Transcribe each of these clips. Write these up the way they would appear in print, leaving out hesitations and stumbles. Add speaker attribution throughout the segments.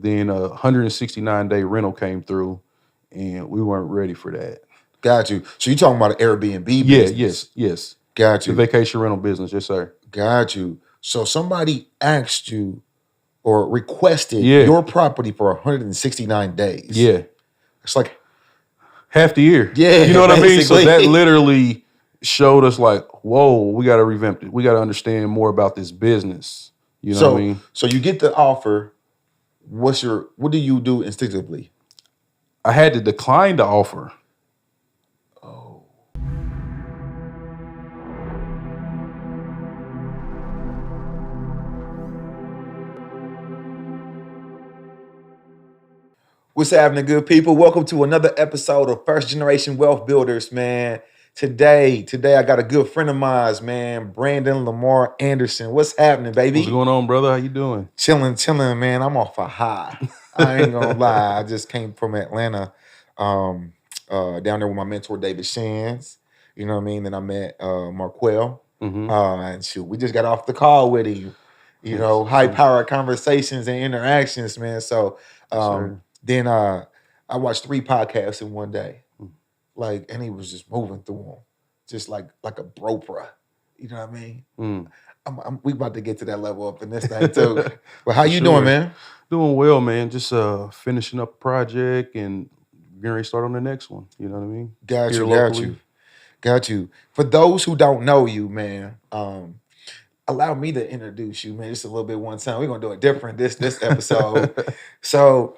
Speaker 1: Then a 169-day rental came through, and we weren't ready for that.
Speaker 2: Got you. So you talking about an Airbnb
Speaker 1: Yeah,
Speaker 2: business?
Speaker 1: yes.
Speaker 2: Got
Speaker 1: The
Speaker 2: you.
Speaker 1: vacation rental business, yes, sir.
Speaker 2: Got you. So somebody asked you or requested
Speaker 1: Yeah.
Speaker 2: your property for 169 days.
Speaker 1: Yeah.
Speaker 2: It's like
Speaker 1: half the year.
Speaker 2: Yeah,
Speaker 1: You know what I mean? So
Speaker 2: basically.
Speaker 1: that literally showed us like, whoa, we got to revamp it. We got to understand more about this business. You know what I mean?
Speaker 2: So you get the offer. What do you do instinctively?
Speaker 1: I had to decline the offer.
Speaker 2: Oh. What's happening, good people? Welcome to another episode of First Generation Wealth Builders, man. Today I got a good friend of mine, man, Brandon Lamar Anderson. What's happening, baby?
Speaker 1: What's going on, brother? How you doing?
Speaker 2: Chilling, man. I'm off a high. I ain't gonna lie. I just came from Atlanta, down there with my mentor David Shands. You know what I mean? Then I met Marquell. And shoot, we just got off the call with him. You know, high-powered conversations and interactions, man. So then I watched 3 podcasts in one day. And he was just moving through them, just like a bro-pra. You know what I mean? We about to get to that level up in this thing too. But how you doing, man?
Speaker 1: Doing well, man. Just finishing up a project and getting ready to start on the next one. You know what I mean?
Speaker 2: Got you. For those who don't know you, man, allow me to introduce you, man, just a little bit one time. We're gonna do it different this episode. So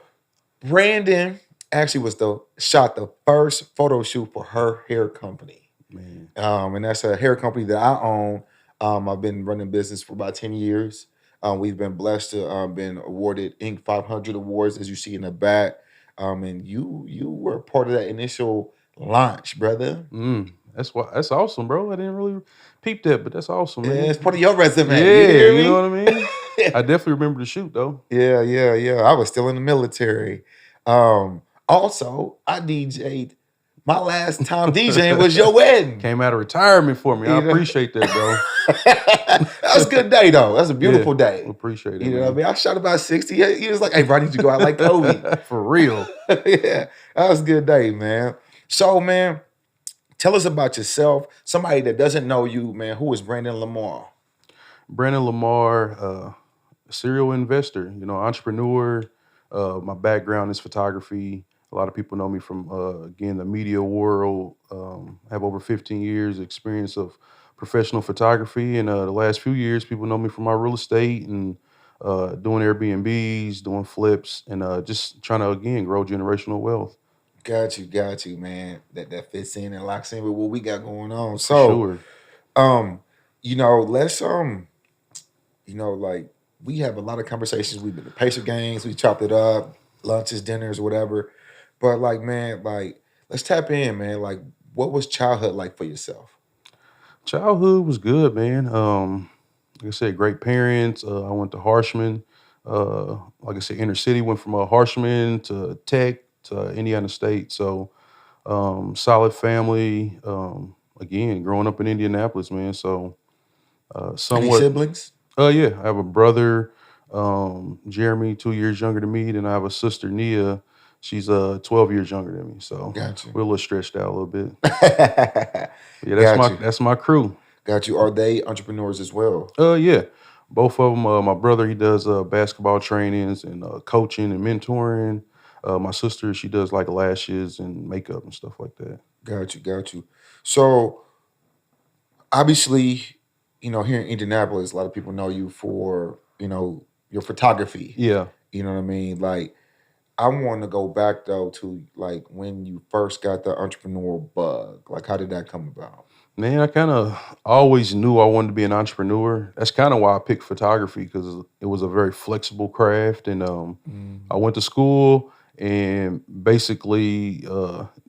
Speaker 2: Brandon actually shot the first photo shoot for her hair company.
Speaker 1: Man.
Speaker 2: And that's a hair company that I own. I've been running business for about 10 years. We've been blessed to been awarded Inc. 500 awards, as you see in the back. And you were part of that initial launch, brother.
Speaker 1: That's awesome, bro. I didn't really peep that, but that's awesome, man.
Speaker 2: Yeah, it's part of your resume.
Speaker 1: Yeah, you know what I mean? I definitely remember the shoot, though.
Speaker 2: Yeah. I was still in the military. Also, I DJ'd. My last time DJing was your wedding.
Speaker 1: Came out of retirement for me. I appreciate that, bro.
Speaker 2: That was a good day, though. That's a beautiful day.
Speaker 1: Appreciate it.
Speaker 2: You know what I mean? I shot about 60. He was like, hey, bro, I need you to go out like Kobe.
Speaker 1: For real.
Speaker 2: Yeah, that was a good day, man. So, man, tell us about yourself. Somebody that doesn't know you, man, who is Brandon Lamar?
Speaker 1: Brandon Lamar, serial investor, entrepreneur. My background is photography. A lot of people know me from, again, the media world. I have over 15 years experience of professional photography. And the last few years, people know me from my real estate and doing Airbnbs, doing flips, and just trying to, again, grow generational wealth.
Speaker 2: Got you, man. That fits in and locks in with what we got going on. So,
Speaker 1: Sure.
Speaker 2: Let's we have a lot of conversations. We've been to Pacer games, we chopped it up, lunches, dinners, whatever. But let's tap in, man. Like, what was childhood like for yourself?
Speaker 1: Childhood was good, man. Like I said, great parents. I went to Harshman. Like I said, inner city, went from Harshman to Tech to Indiana State. So solid family. Again, growing up in Indianapolis, man. So somewhat.
Speaker 2: Any siblings?
Speaker 1: Yeah, I have a brother, Jeremy, 2 years younger than me. Then I have a sister, Nia. She's 12 years younger than me. So we're a little stretched out a little bit. That's my crew.
Speaker 2: Got you. Are they entrepreneurs as well?
Speaker 1: Yeah. Both of them. My brother, he does basketball trainings and coaching and mentoring. My sister, she does like lashes and makeup and stuff like that.
Speaker 2: Got you. So obviously, here in Indianapolis, a lot of people know you for, your photography.
Speaker 1: Yeah.
Speaker 2: You know what I mean? Like, I want to go back though to like when you first got the entrepreneur bug. Like, how did that come about?
Speaker 1: Man, I kind of always knew I wanted to be an entrepreneur. That's kind of why I picked photography, because it was a very flexible craft. And I went to school and basically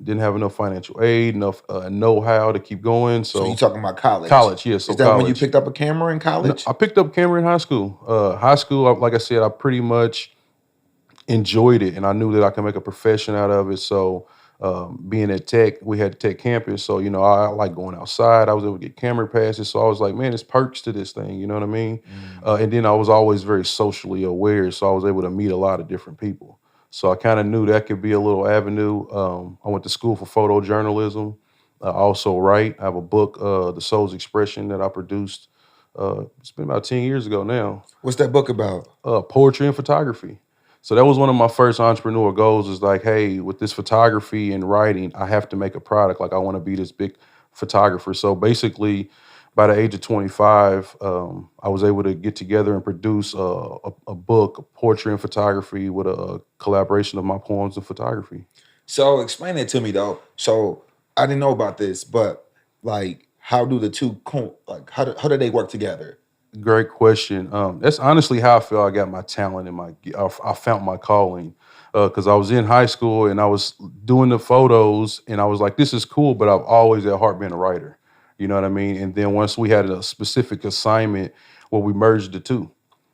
Speaker 1: didn't have enough financial aid, enough know-how to keep going. So
Speaker 2: you talking about college?
Speaker 1: College, yes.
Speaker 2: Is that when you picked up a camera in college?
Speaker 1: No, I picked up a camera in high school. Like I said, I pretty much enjoyed it, and I knew that I could make a profession out of it. So Being at Tech, we had Tech campus, so I like going outside. I was able to get camera passes, so I was like, man, there's perks to this thing. You know what I mean? And then I was always very socially aware, so I was able to meet a lot of different people. So I kind of knew that could be a little avenue. I went to school for photojournalism. I also write. I have a book, The Soul's Expression, that I produced. It's been about 10 years ago now.
Speaker 2: What's that book about?
Speaker 1: Poetry and photography. So that was one of my first entrepreneur goals, is like, hey, with this photography and writing, I have to make a product. Like, I want to be this big photographer. So basically, by the age of 25, I was able to get together and produce a book, Poetry and Photography, with a collaboration of my poems and photography.
Speaker 2: So explain it to me though. So I didn't know about this, but like, how do the two how do they work together?
Speaker 1: Great question. That's honestly how I feel I got my talent and I found my calling. Because I was in high school and I was doing the photos and I was like, this is cool, but I've always at heart been a writer. You know what I mean? And then once we had a specific assignment where we merged the two,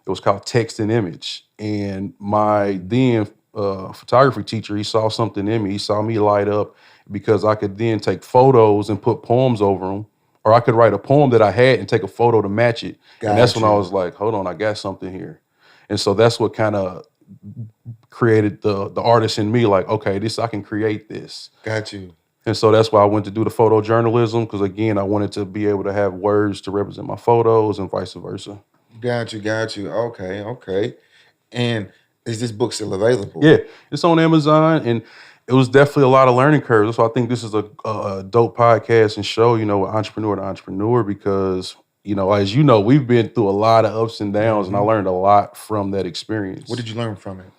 Speaker 1: it was called text and image. And my then photography teacher, he saw something in me. He saw me light up because I could then take photos and put poems over them, or I could write a poem that I had and take a photo to match it. And that's when I was like, hold on, I got something here. And so that's what kind of created the artist in me, like, okay, I can create this.
Speaker 2: Got you.
Speaker 1: And so that's why I went to do the photojournalism, because again, I wanted to be able to have words to represent my photos and vice versa.
Speaker 2: Got you. Okay. And is this book still available?
Speaker 1: Yeah, it's on Amazon, and it was definitely a lot of learning curves. So I think this is a dope podcast and show, with entrepreneur to entrepreneur, because, as you know, we've been through a lot of ups and downs, and I learned a lot from that experience.
Speaker 2: What did you learn from it?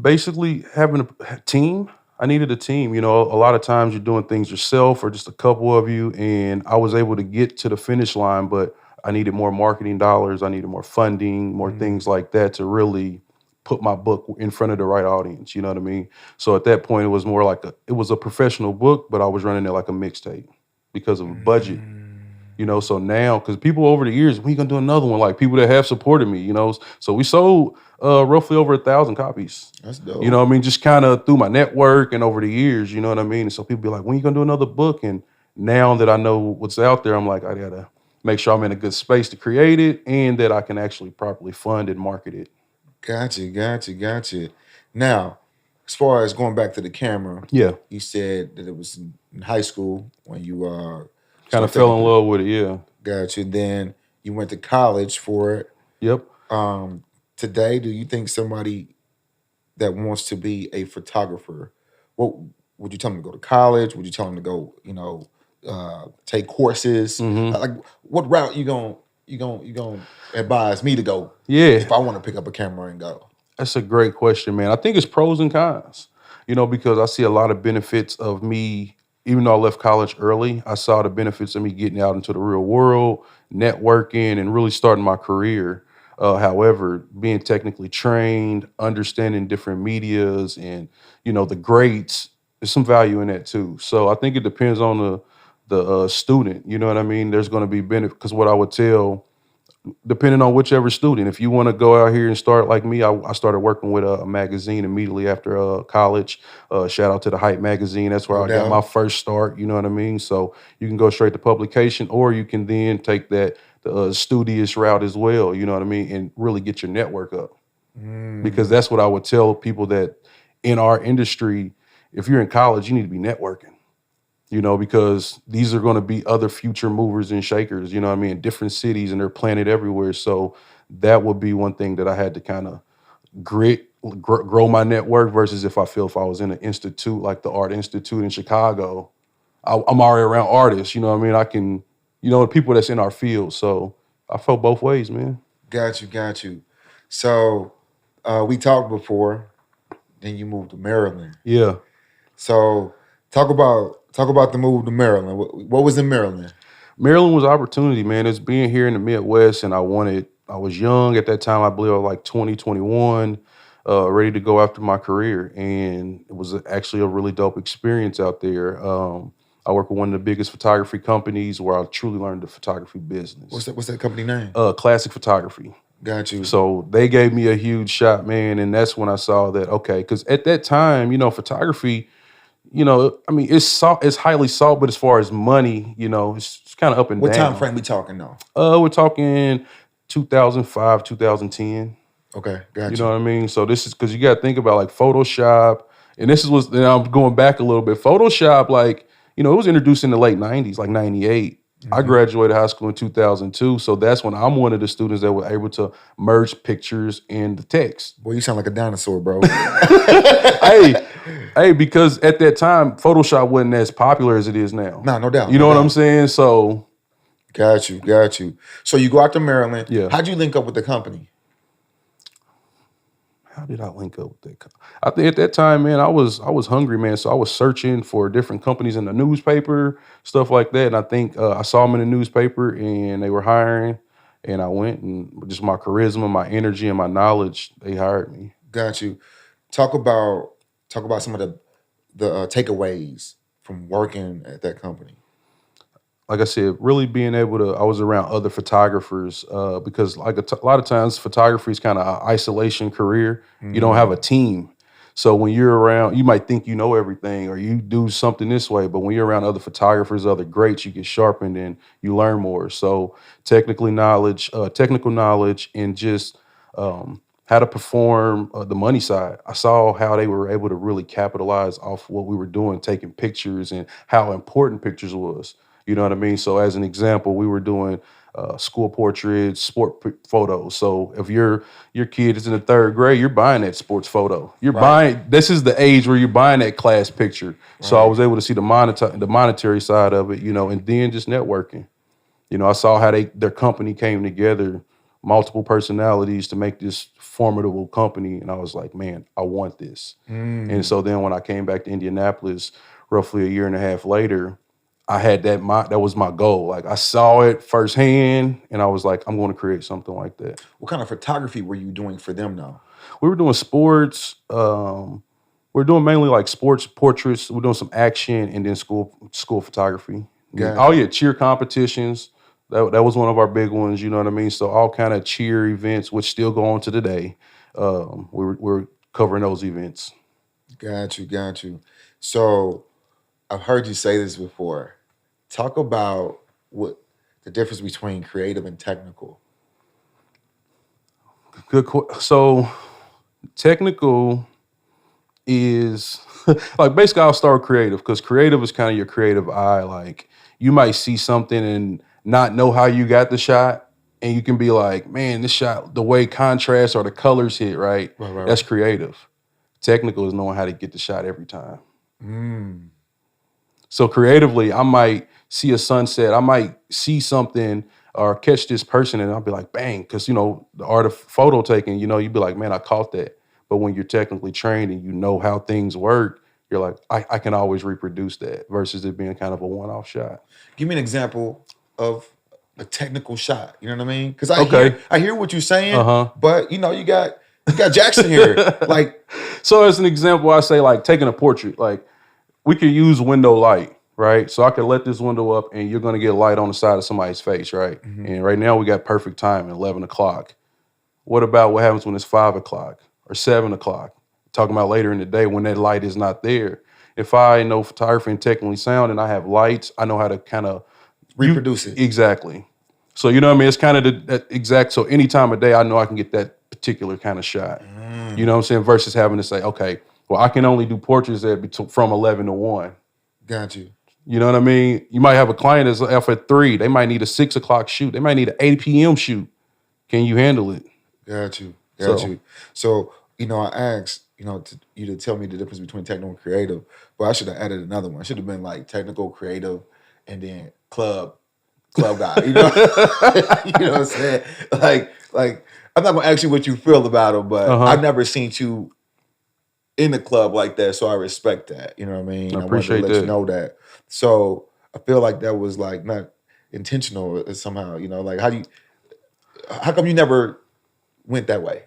Speaker 1: Basically having a team. I needed a team. A lot of times you're doing things yourself or just a couple of you, and I was able to get to the finish line, but I needed more marketing dollars. I needed more funding, more things like that to really put my book in front of the right audience. You know what I mean? So at that point, it was more like it was a professional book, but I was running it like a mixtape because of budget. So now, because people over the years, when you gonna do another one? Like, people that have supported me, So we sold roughly over 1,000 copies.
Speaker 2: That's dope.
Speaker 1: You know what I mean? Just kind of through my network and over the years, you know what I mean? And so people be like, when you gonna do another book? And now that I know what's out there, I'm like, I gotta make sure I'm in a good space to create it and that I can actually properly fund and market it.
Speaker 2: Got you. Now, as far as going back to the camera,
Speaker 1: Yeah.
Speaker 2: you said that it was in high school when you
Speaker 1: Kind of fell in love with it, yeah.
Speaker 2: Got you. Then you went to college for it.
Speaker 1: Yep.
Speaker 2: Today, do you think somebody that wants to be a photographer, what would you tell them to go to college? Would you tell them to go, take courses? Like, what route you gonna advise me to go?
Speaker 1: Yeah.
Speaker 2: If I want to pick up a camera and go.
Speaker 1: That's a great question, man. I think it's pros and cons, because I see a lot of benefits of me. Even though I left college early, I saw the benefits of me getting out into the real world, networking, and really starting my career. However, being technically trained, understanding different medias and, the grades, there's some value in that too. So I think it depends on the student, you know what I mean? There's going to be benefit, because what I would tell, depending on whichever student, if you want to go out here and start like me, I started working with a magazine immediately after college. Shout out to the Hype magazine. That's where I got my first start. You know what I mean? So you can go straight to publication, or you can then take the studious route as well. You know what I mean? And really get your network up. Because that's what I would tell people, that in our industry, if you're in college, you need to be networking. Because these are going to be other future movers and shakers, you know what I mean, in different cities, and they're planted everywhere. So that would be one thing that I had to kind of grow my network, versus if I was in an institute like the Art Institute in Chicago, I'm already around artists, you know what I mean? I can, the people that's in our field. So I felt both ways, man.
Speaker 2: Got you. So we talked before, then you moved to Maryland.
Speaker 1: Yeah.
Speaker 2: So talk about the move to Maryland. What was in Maryland?
Speaker 1: Maryland was opportunity, man. It's being here in the Midwest, and I was young at that time. I believe I was like 20, 21, ready to go after my career. And it was actually a really dope experience out there. I work with one of the biggest photography companies where I truly learned the photography business.
Speaker 2: What's that company name?
Speaker 1: Classic Photography.
Speaker 2: Got you.
Speaker 1: So they gave me a huge shot, man, and that's when I saw that okay, because at that time, photography, I mean, it's highly sought, but as far as money, it's kind of up and
Speaker 2: What time
Speaker 1: down.
Speaker 2: frame we talking though?
Speaker 1: We're talking 2005, 2010.
Speaker 2: Okay,
Speaker 1: You
Speaker 2: got
Speaker 1: know
Speaker 2: you.
Speaker 1: what I mean? So this is because you got to think about like Photoshop, and this is what and I'm going back a little bit. Photoshop, like it was introduced in the late '90s, like '98. I
Speaker 2: Hmm.
Speaker 1: graduated high school in 2002, so that's when I'm one of the students that were able to merge pictures in the text.
Speaker 2: Boy, you sound like a dinosaur, bro.
Speaker 1: Hey, hey, because at that time, Photoshop wasn't as popular as it is now.
Speaker 2: Nah, no doubt,
Speaker 1: You
Speaker 2: no
Speaker 1: know what I'm
Speaker 2: doubt.
Speaker 1: saying? So
Speaker 2: Got you, got you. So you go out to Maryland.
Speaker 1: yeah.
Speaker 2: How'd you link up with the company?
Speaker 1: How did I link up with that? I think at that time, man, I was hungry, man. So I was searching for different companies in the newspaper, stuff like that. And I think I saw them in the newspaper, and they were hiring. And I went, and with just my charisma, my energy, and my knowledge, they hired me.
Speaker 2: Got you. Talk about some of the takeaways from working at that company.
Speaker 1: Like I said, really being able to, I was around other photographers because like a lot of times photography is kind of an isolation career. You don't have a
Speaker 2: Mm,
Speaker 1: team. So when you're around, you might think you know everything or you do something this way, but when you're around other photographers, other greats, you get sharpened and you learn more. So technical knowledge, and just how to perform the money side. I saw how they were able to really capitalize off what we were doing, taking pictures, and how important pictures was. You know what I mean? So as an example, we were doing school portraits, photos. So if your kid is in the third grade, you're buying that sports photo. You're
Speaker 2: right,
Speaker 1: buying. This is the age where you're buying that class picture. So I
Speaker 2: right.
Speaker 1: was able to see the monetary side of it, and then just networking. I saw how their company came together, multiple personalities to make this formidable company, and I was like, man, I want this. And
Speaker 2: Mm,
Speaker 1: so then when I came back to Indianapolis, roughly a year and a half later, I had that was my goal. Like I saw it firsthand, and I was like, I'm going to create something like that.
Speaker 2: what kind of photography were you doing for them now?
Speaker 1: We were doing sports. We're doing mainly like sports portraits. We're doing some action, and then school photography. Oh
Speaker 2: Got you.
Speaker 1: yeah, cheer competitions. That was one of our big ones. You know what I mean? So all kind of cheer events, which still go on to today. We're covering those events.
Speaker 2: Got you, got you. So I've heard you say this before. Talk about what the difference between creative and technical.
Speaker 1: So technical is like basically I'll start creative because creative is kind of your creative eye. Like you might see something and not know how you got the shot, and you can be like, man, this shot, the way contrast or the colors hit, right?
Speaker 2: Right, right,
Speaker 1: That's
Speaker 2: right.
Speaker 1: creative. Technical is knowing how to get the shot every time.
Speaker 2: Mm,
Speaker 1: So creatively, I might see a sunset, I might see something or catch this person, and I'll be like, bang, because the art of photo taking, you'd be like, man, I caught that. But when you're technically trained and you know how things work, you're like, I can always reproduce that versus it being kind of a one-off shot.
Speaker 2: give me an example of a technical shot. You know what I mean? Because
Speaker 1: Okay.
Speaker 2: I hear what you're saying,
Speaker 1: Uh-huh.
Speaker 2: but you got Jackson here. Like,
Speaker 1: So as an example, I say like taking a portrait, like we could use window light, right? So I could let this window up and you're gonna get light on the side of somebody's face, right?
Speaker 2: mhm,
Speaker 1: And right now we got perfect time at 11 o'clock. What about what happens when it's 5 o'clock or 7 o'clock? Talking about later in the day when that light is not there. If I know photography and technically sound and I have lights, I know how to kind of you
Speaker 2: reproduce it.
Speaker 1: exactly. So you know what I mean? It's kind of that exact. So any time of day, I know I can get that particular kind of shot. You know
Speaker 2: Mm,
Speaker 1: what I'm saying? Versus having to say, okay, well, I can only do portraits from 11 to 1.
Speaker 2: got you.
Speaker 1: You know what I mean? You might have a client that's up at 3. They might need a 6 o'clock shoot. They might need an 8 p.m. shoot. Can you handle it?
Speaker 2: Got you. Got
Speaker 1: So
Speaker 2: you. So, I asked, you to tell me the difference between technical and creative, but I should have added another one. I should have been like technical, creative, and then club guy. You know what I'm saying? Like I'm not gonna ask you what you feel about him, but
Speaker 1: uh-huh.
Speaker 2: I've never seen you in the club like that, so I respect that. You know what I
Speaker 1: I
Speaker 2: mean? I wanted to
Speaker 1: appreciate
Speaker 2: let you
Speaker 1: that.
Speaker 2: know that. So I feel like that was like not intentional somehow. Like how come you never went that way?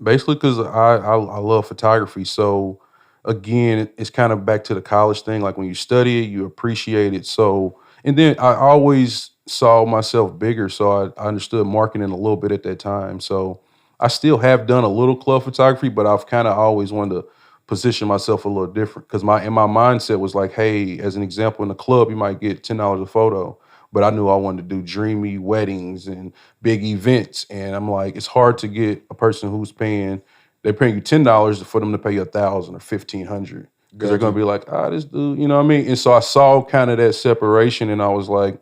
Speaker 1: Basically, because I love photography. So again, it's kind of back to the college thing. Like when you study it, you appreciate it. So and then I always saw myself bigger, so I understood marketing a little bit at that time. So I still have done a little club photography, but I've kind of always wanted to position myself a little different because my mindset was like, hey, as an example, in the club you might get $10 a photo, but I knew I wanted to do dreamy weddings and big events, and I'm like, it's hard to get a person who's paying they're paying you $10 for them to pay you 1,000 or 1,500 because they're
Speaker 2: Got
Speaker 1: gonna
Speaker 2: you.
Speaker 1: be like, this dude, you know what I mean? And so I saw kind of that separation, and I was like,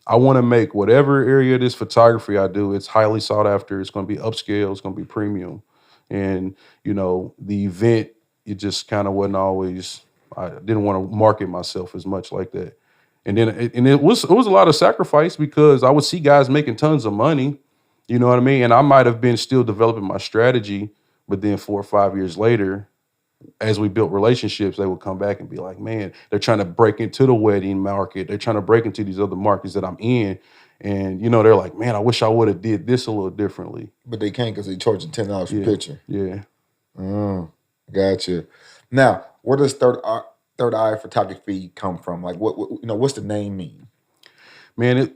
Speaker 1: I want to make whatever area of this photography I do, it's highly sought after. It's going to be upscale. It's going to be premium. And, the event, it just kind of wasn't always, I didn't want to market myself as much like that. And then, it was a lot of sacrifice because I would see guys making tons of money, you know what I mean? And I might have been still developing my strategy, but then 4 or 5 years later, as we built relationships, they would come back and be like, man, they're trying to break into the wedding market. They're trying to break into these other markets that I'm in. And, they're like, man, I wish I would have did this a little differently.
Speaker 2: But they can't because they charging $10 per
Speaker 1: Yeah.
Speaker 2: picture.
Speaker 1: Yeah.
Speaker 2: Mm, gotcha. Now, where does third eye photography come from? Like, what's the name mean?
Speaker 1: Man,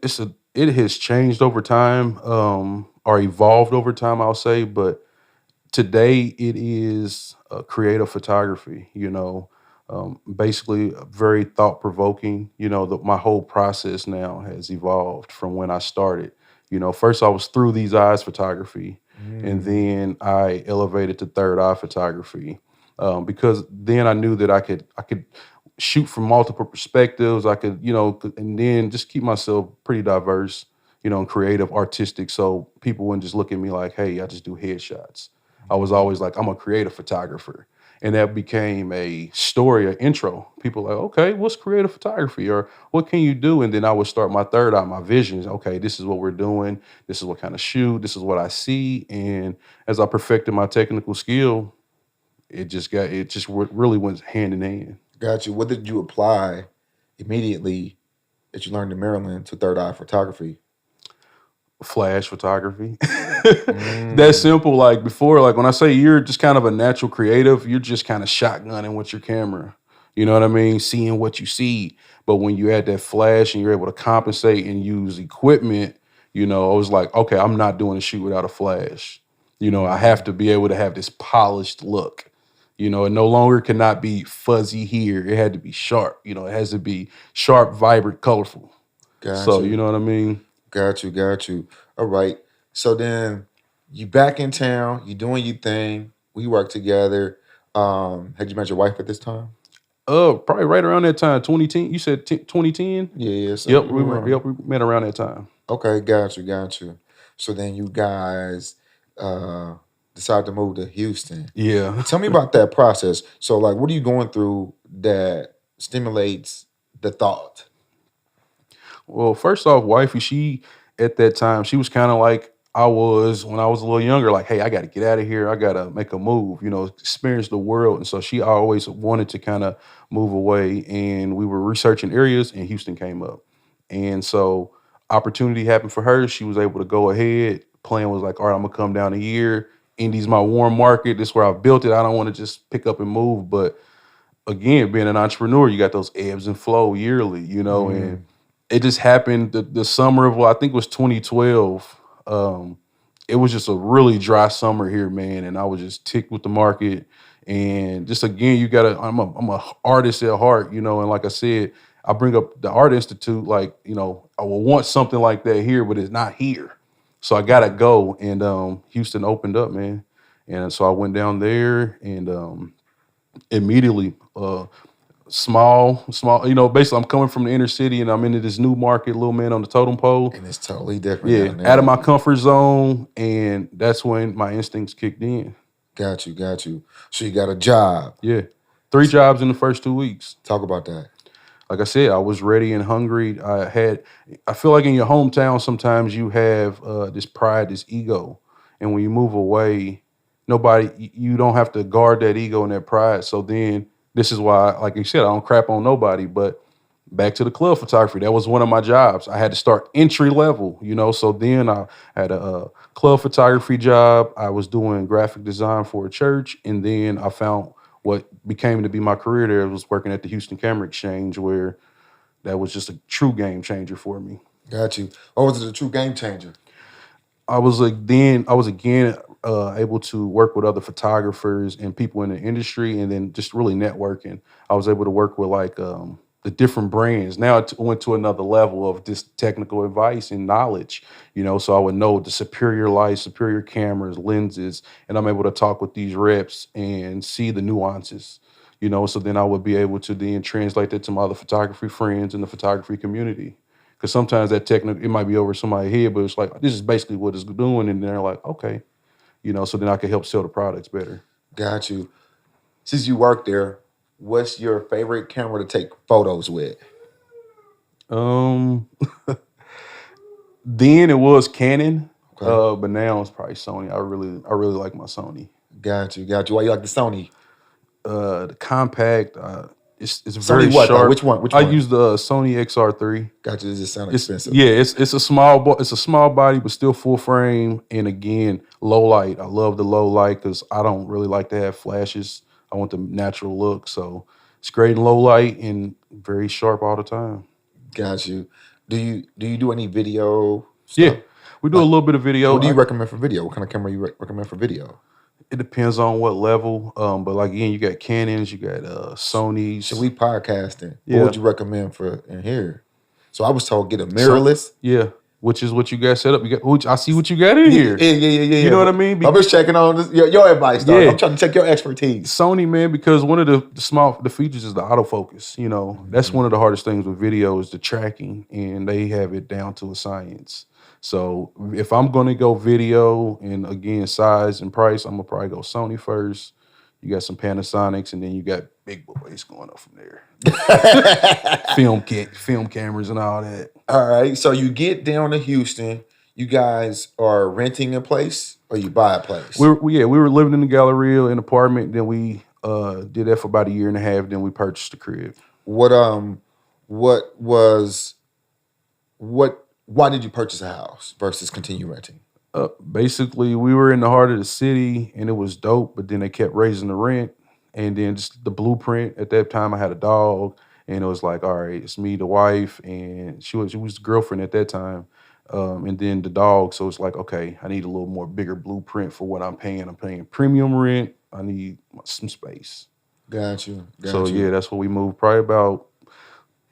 Speaker 1: it has changed over time, or evolved over time, I'll say, but today it is creative photography, basically very thought provoking. My whole process now has evolved from when I started. First I was through these eyes photography, and
Speaker 2: Mm,
Speaker 1: then I elevated to third eye photography, because then I knew that I could shoot from multiple perspectives. I could, and then just keep myself pretty diverse, and creative, artistic, so people wouldn't just look at me like, hey, I just do headshots. I was
Speaker 2: mm,
Speaker 1: always like, I'm a creative photographer. And that became a story, an intro. People like, okay, what's creative photography? Or what can you do? And then I would start my third eye, my visions. Okay, this is what we're doing. This is what kind of shoot. This is what I see. And as I perfected my technical skill, really went hand in hand.
Speaker 2: got you. What did you apply immediately that you learned in Maryland to third eye photography?
Speaker 1: Flash photography. That
Speaker 2: Mm,
Speaker 1: simple. Like before, like when I say you're just kind of a natural creative, you're just kind of shotgunning with your camera. You know what I mean? Seeing what you see. But when you add that flash and you're able to compensate and use equipment, I was like, okay, I'm not doing a shoot without a flash. I have
Speaker 2: mm,
Speaker 1: to be able to have this polished look. It no longer cannot be fuzzy here. It had to be sharp. It has to be sharp, vibrant, colorful.
Speaker 2: got
Speaker 1: So, you
Speaker 2: you.
Speaker 1: know what I mean?
Speaker 2: Got you. Got you. All right. So then you back in town. You doing your thing. We work together. Had you met your wife at this time?
Speaker 1: Probably right around that time, 2010. You said 2010?
Speaker 2: Yeah. Yeah. So
Speaker 1: Yep,
Speaker 2: we
Speaker 1: we
Speaker 2: were
Speaker 1: were,
Speaker 2: around.
Speaker 1: yep, we met around that time.
Speaker 2: Okay. Got you. Got you. So then you guys uh decide to move to Houston.
Speaker 1: Yeah.
Speaker 2: Tell me about that process. So like, what are you going through that stimulates the thought?
Speaker 1: Well, first off, wifey, she at that time, she was kind of like I was when I was a little younger, like, hey, I got to get out of here. I got to make a move, experience the world. And so she always wanted to kind of move away. And we were researching areas, and Houston came up. And so opportunity happened for her. She was able to go ahead. Plan was like, all right, I'm going to come down a year. Indy's my warm market. This is where I've built it. I don't want to just pick up and move. But again, being an entrepreneur, you got those ebbs and flow yearly, and
Speaker 2: Mm,
Speaker 1: it just happened the summer of, well, I think it was 2012. It was just a really dry summer here, man, and I was just ticked with the market. And just again, I'm a artist at heart, and like I said, I bring up the Art Institute, like, I will want something like that here, but it's not here. So I gotta
Speaker 2: mm.
Speaker 1: go. And Houston opened up, man. And so I went down there and immediately small, basically I'm coming from the inner city and I'm into this new market, little man on the totem pole.
Speaker 2: And it's totally different
Speaker 1: Yeah,
Speaker 2: down
Speaker 1: out of
Speaker 2: there.
Speaker 1: my comfort zone, and that's when my instincts kicked in.
Speaker 2: Got you. Got you. So you got a job.
Speaker 1: Yeah, 3 jobs in the first 2 weeks.
Speaker 2: Talk about that.
Speaker 1: Like I said, I was ready and hungry. I feel like in your hometown sometimes you have this pride, this ego, and when you move away, you don't have to guard that ego and that pride. So then this is why, like you said, I don't crap on nobody. But back to the club photography, that was one of my jobs. I had to start entry level, So then I had a club photography job. I was doing graphic design for a church, and then I found what became to be my career there was working at the Houston Camera Exchange, where that was just a true game changer for me.
Speaker 2: Got you. Or was it a true game changer?
Speaker 1: I was like then I was again able to work with other photographers and people in the industry, and then just really networking. I was able to work with like the different brands. Now it went to another level of just technical advice and knowledge. So I would know the superior lights, superior cameras, lenses, and I'm able to talk with these reps and see the nuances. So then I would be able to then translate that to my other photography friends in the photography community. Because sometimes that technical, it might be over somebody's head, but it's like, this is basically what it's doing. And they're like, okay, so then I can help sell the products better.
Speaker 2: Got you. Since you work there, what's your favorite camera to take photos with?
Speaker 1: Um, then it was Canon,
Speaker 2: Okay.
Speaker 1: but now it's probably Sony. I really like my Sony.
Speaker 2: Got you. Got you. Why you like the Sony?
Speaker 1: The compact, it's
Speaker 2: Sony
Speaker 1: very
Speaker 2: what though?
Speaker 1: sharp.
Speaker 2: Which one? Which
Speaker 1: I
Speaker 2: one?
Speaker 1: use the Sony XR3.
Speaker 2: Got you. Does it sound
Speaker 1: It's
Speaker 2: expensive?
Speaker 1: yeah, it's a it's a small body, but still full frame. And again, low light. I love the low light because I don't really like to have flashes. I want the natural look. So it's great in low light and very sharp all the time.
Speaker 2: Got you. Do you do any video
Speaker 1: Yeah,
Speaker 2: stuff?
Speaker 1: we do a
Speaker 2: Like,
Speaker 1: little bit of video.
Speaker 2: what do you recommend for video? What kind of camera you recommend for video?
Speaker 1: It depends on what level. But like again, you got Canons, you got Sonys.
Speaker 2: So we podcasting. What
Speaker 1: Yeah.
Speaker 2: would you recommend for in here? So I was told get a
Speaker 1: So
Speaker 2: mirrorless.
Speaker 1: yeah, which is what you got set up. You got. I see what you got in here.
Speaker 2: Yeah.
Speaker 1: You know what I mean?
Speaker 2: I'm just checking on this, your advice, dog.
Speaker 1: Yeah.
Speaker 2: I'm trying to check your expertise.
Speaker 1: Sony, man, because one of the features is the autofocus. That's one of the hardest things with video is the tracking, and they have it down to a science. So if I'm gonna go video, and again size and price, I'm gonna probably go Sony first. You got some Panasonics, and then you got big boys going up from there. Film cameras and all that.
Speaker 2: All right. So you get down to Houston. You guys are renting a place or you buy a place?
Speaker 1: We were living in the Galleria in an apartment. Then we did that for about a year and a half. Then we purchased the crib.
Speaker 2: What was what why did you purchase a house versus continue renting?
Speaker 1: Basically, we were in the heart of the city, and it was dope. But then they kept raising the rent, and then just the blueprint. At that time, I had a dog, and it was like, all right, it's me, the wife, and she was the girlfriend at that time, and then the dog. So it's like, okay, I need a little more bigger blueprint for what I'm paying. I'm paying premium rent. I need some space.
Speaker 2: Got you.
Speaker 1: So yeah, that's what we moved. Probably about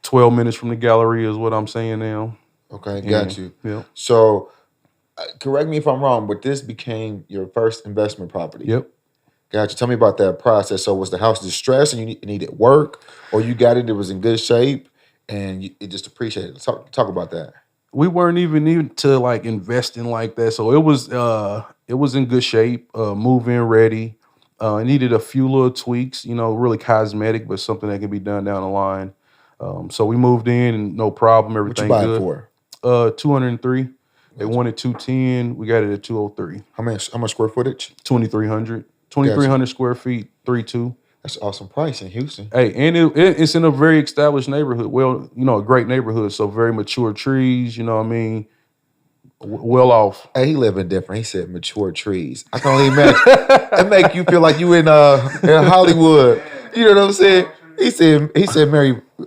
Speaker 1: 12 minutes from the Galleria is what I'm saying now.
Speaker 2: Okay,
Speaker 1: And
Speaker 2: got you.
Speaker 1: yep,
Speaker 2: So correct me if I'm wrong, but this became your first investment property.
Speaker 1: yep.
Speaker 2: Got you. Tell me about that process. So was the house distressed and you needed work, or you got it was in good shape and it just appreciated? Talk about that.
Speaker 1: We weren't even to like investing like that. So it was in good shape, move-in ready. It needed a few little tweaks, really cosmetic, but something that can be done down the line. So we moved in and no problem,
Speaker 2: What you
Speaker 1: everything
Speaker 2: buy it
Speaker 1: good.
Speaker 2: for?
Speaker 1: 203. They
Speaker 2: Got you.
Speaker 1: wanted 210. We got it at 203.
Speaker 2: How much square footage?
Speaker 1: 2,300.
Speaker 2: Got you.
Speaker 1: 2,300 square feet, 3.2.
Speaker 2: That's an awesome price in Houston.
Speaker 1: Hey, and it's in a very established neighborhood. Well, a great neighborhood. So very mature trees. You know what I mean? Well off.
Speaker 2: Hey, he living different. He said mature trees. I can only imagine. It make you feel like you in Hollywood. You know what I'm saying? He said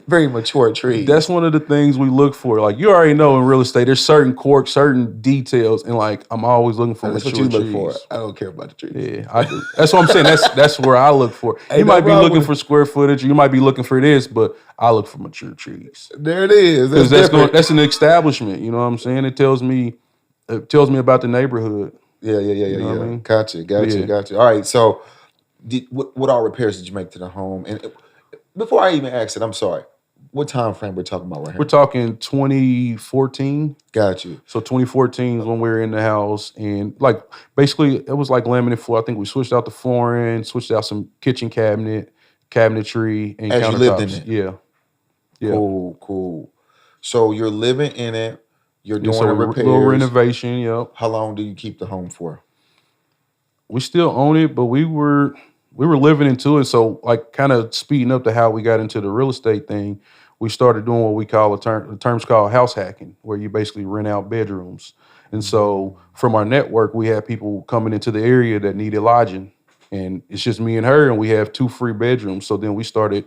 Speaker 2: very mature trees.
Speaker 1: That's one of the things we look for. Like you already know in real estate, there's certain quirks, certain details, and like I'm always looking for
Speaker 2: That's
Speaker 1: mature
Speaker 2: what you
Speaker 1: trees.
Speaker 2: look for. I don't care about the trees.
Speaker 1: Yeah, I do. That's what I'm saying. That's where I look for.
Speaker 2: Hey,
Speaker 1: You
Speaker 2: no
Speaker 1: might be
Speaker 2: wrong
Speaker 1: looking
Speaker 2: with
Speaker 1: for square footage, or you might be looking for this, but I look for mature trees.
Speaker 2: There it is.
Speaker 1: Because
Speaker 2: That's different.
Speaker 1: that's an establishment. You know what I'm saying? It tells me about the neighborhood.
Speaker 2: Yeah.
Speaker 1: know what I mean?
Speaker 2: Got you.
Speaker 1: Yeah.
Speaker 2: All right. So, what all repairs did you make to the home? And before I even ask it, I'm sorry. What time frame we're talking about right
Speaker 1: We're
Speaker 2: here?
Speaker 1: talking 2014.
Speaker 2: Got you.
Speaker 1: So 2014 is when we were in the house, and like basically it was like laminate floor. I think we switched out the flooring, switched out some kitchen cabinetry, and
Speaker 2: As you lived in
Speaker 1: countertops.
Speaker 2: it.
Speaker 1: Yeah.
Speaker 2: Cool. So you're living in it. You're
Speaker 1: Yeah,
Speaker 2: doing
Speaker 1: so
Speaker 2: the
Speaker 1: little
Speaker 2: repairs.
Speaker 1: renovation. Yep.
Speaker 2: How long do you keep the home for?
Speaker 1: We still own it, but we were living into it. So like kind of speeding up to how we got into the real estate thing. We started doing what we call the terms called house hacking, where you basically rent out bedrooms. And so from our network, we had people coming into the area that needed lodging, and it's just me and her, and we have 2 free bedrooms. So then we started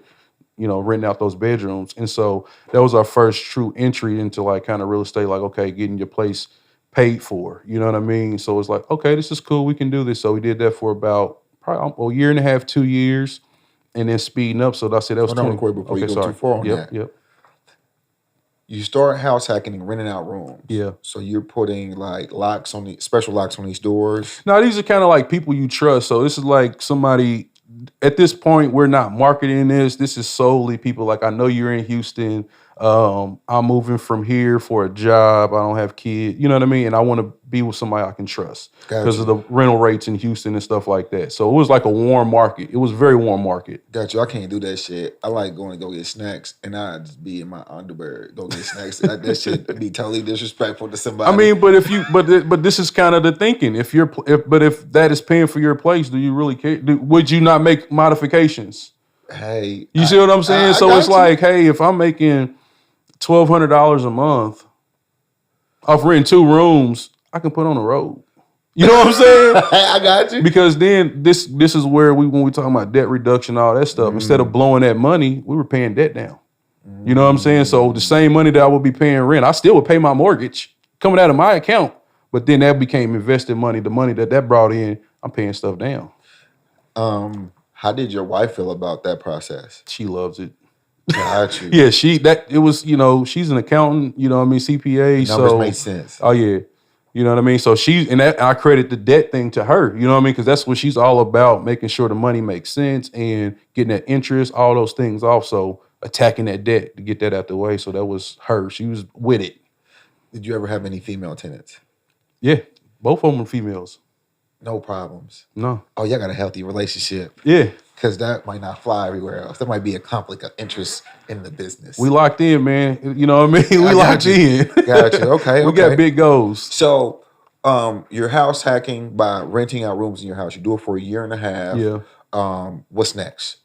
Speaker 1: renting out those bedrooms. And so that was our first true entry into like kind of real estate, like, okay, getting your place paid for, you know what I mean? So it's like, okay, this is cool. We can do this. So we did that for about probably a year and a half, 2 years, and then speeding up. So I said that was
Speaker 2: Hold on
Speaker 1: 20.
Speaker 2: real quick before you
Speaker 1: Okay,
Speaker 2: go too
Speaker 1: sorry.
Speaker 2: far on
Speaker 1: Yep,
Speaker 2: that.
Speaker 1: yep.
Speaker 2: You start house hacking and renting out rooms.
Speaker 1: Yeah.
Speaker 2: So you're putting like special locks on these doors.
Speaker 1: Now, these are kind of like people you trust. So this is like somebody, at this point, we're not marketing this. This is solely people like, I know you're in Houston. I'm moving from here for a job. I don't have kids. You know what I mean? And I want to be with somebody I can trust because of the rental rates in Houston and stuff like that. So it was like a warm market. It was a very warm market.
Speaker 2: Got you. I can't do that shit. I like going to go get snacks, and I just be in my underwear, go get snacks. That shit be totally disrespectful to somebody.
Speaker 1: I mean, but if you, but this is kind of the thinking. If that is paying for your place, do you really care? Would you not make modifications?
Speaker 2: Hey,
Speaker 1: you see what I'm saying? So it's like, hey, if I'm making $1,200 a month off renting 2 rooms, I can put on the road. You know what I'm saying?
Speaker 2: I got you.
Speaker 1: Because then this is where when we talking about debt reduction, all that stuff, instead of blowing that money, we were paying debt down. You know what I'm saying? So the same money that I would be paying rent, I still would pay my mortgage coming out of my account. But then that became invested money. The money that brought in, I'm paying stuff down.
Speaker 2: How did your wife feel about that process?
Speaker 1: She loves it.
Speaker 2: Got you.
Speaker 1: Yeah, she's an accountant, you know what I mean, CPA.
Speaker 2: Numbers
Speaker 1: so
Speaker 2: make sense.
Speaker 1: Oh yeah. You know what I mean? So I credit the debt thing to her, you know what I mean? Because that's what she's all about, making sure the money makes sense and getting that interest, all those things off. So attacking that debt to get that out the way. So that was her. She was with it.
Speaker 2: Did you ever have any female tenants?
Speaker 1: Yeah. Both of them were females.
Speaker 2: No problems.
Speaker 1: No.
Speaker 2: Oh, y'all got a healthy relationship.
Speaker 1: Yeah.
Speaker 2: Because that might not fly everywhere else. There might be a conflict of interest in the business.
Speaker 1: We locked in, man. You know what I mean? We locked in.
Speaker 2: Got you. Okay.
Speaker 1: We got big goals.
Speaker 2: So you're house hacking by renting out rooms in your house. You do it for a year and a half.
Speaker 1: Yeah.
Speaker 2: What's next?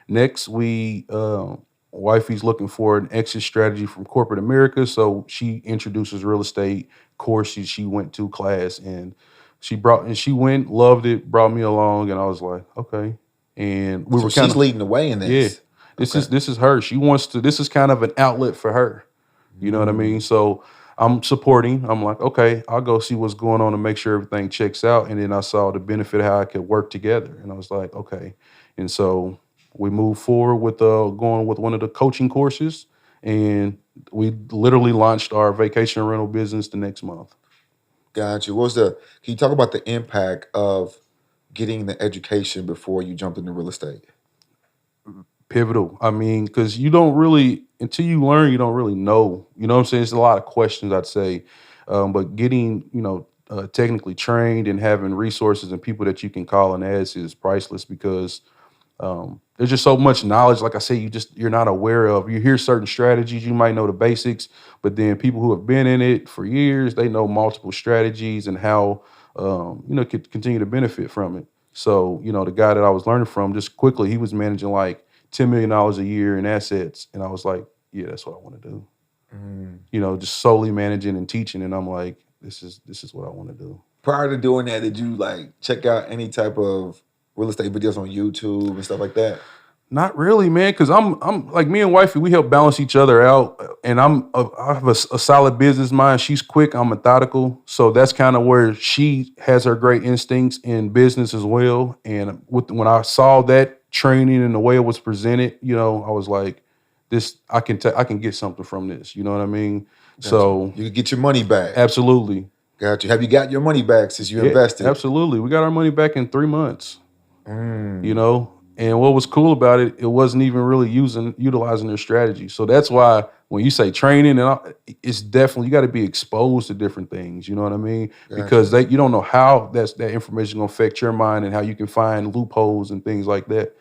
Speaker 1: Next, wifey's looking for an exit strategy from corporate America. So she introduces real estate courses she went to class, and she went, loved it, brought me along, and I was like, okay. And
Speaker 2: she's leading the way in this.
Speaker 1: Yeah. This is her. She wants to, this is kind of an outlet for her. You know what I mean? So I'm supporting. I'm like, okay, I'll go see what's going on and make sure everything checks out. And then I saw the benefit of how I could work together. And I was like, okay. And so we moved forward with going with one of the coaching courses. And we literally launched our vacation rental business the next month.
Speaker 2: Got you. Can you talk about the impact of getting the education before you jumped into real estate?
Speaker 1: Pivotal. I mean, because you don't really, until you learn, you don't really know. You know what I'm saying? It's a lot of questions, I'd say. But getting, technically trained and having resources and people that you can call and ask is priceless, because there's just so much knowledge. Like I say, you're not aware of. You hear certain strategies, you might know the basics, but then people who have been in it for years, they know multiple strategies and how could continue to benefit from it. So, the guy that I was learning from, just quickly, he was managing like $10 million a year in assets. And I was like, yeah, that's what I want to do. Just solely managing and teaching. And I'm like, this is what I want to do.
Speaker 2: Prior to doing that, did you check out any type of real estate videos on YouTube and stuff like that?
Speaker 1: Not really, man, because I'm like, me and wifey, we help balance each other out, and I have a solid business mind. She's quick, I'm methodical, so that's kind of where she has her great instincts in business as well. And when I saw that training and the way it was presented, I was like, this, I can get something from this. You know what I mean?
Speaker 2: Gotcha.
Speaker 1: So
Speaker 2: you can get your money back.
Speaker 1: Absolutely.
Speaker 2: Got you. Have you got your money back since you invested?
Speaker 1: Absolutely. We got our money back in 3 months. And what was cool about it, it wasn't even really utilizing their strategy. So that's why when you say training, it's definitely, you got to be exposed to different things. You know what I mean? Gotcha. Because you don't know how that information going to affect your mind and how you can find loopholes and things like that.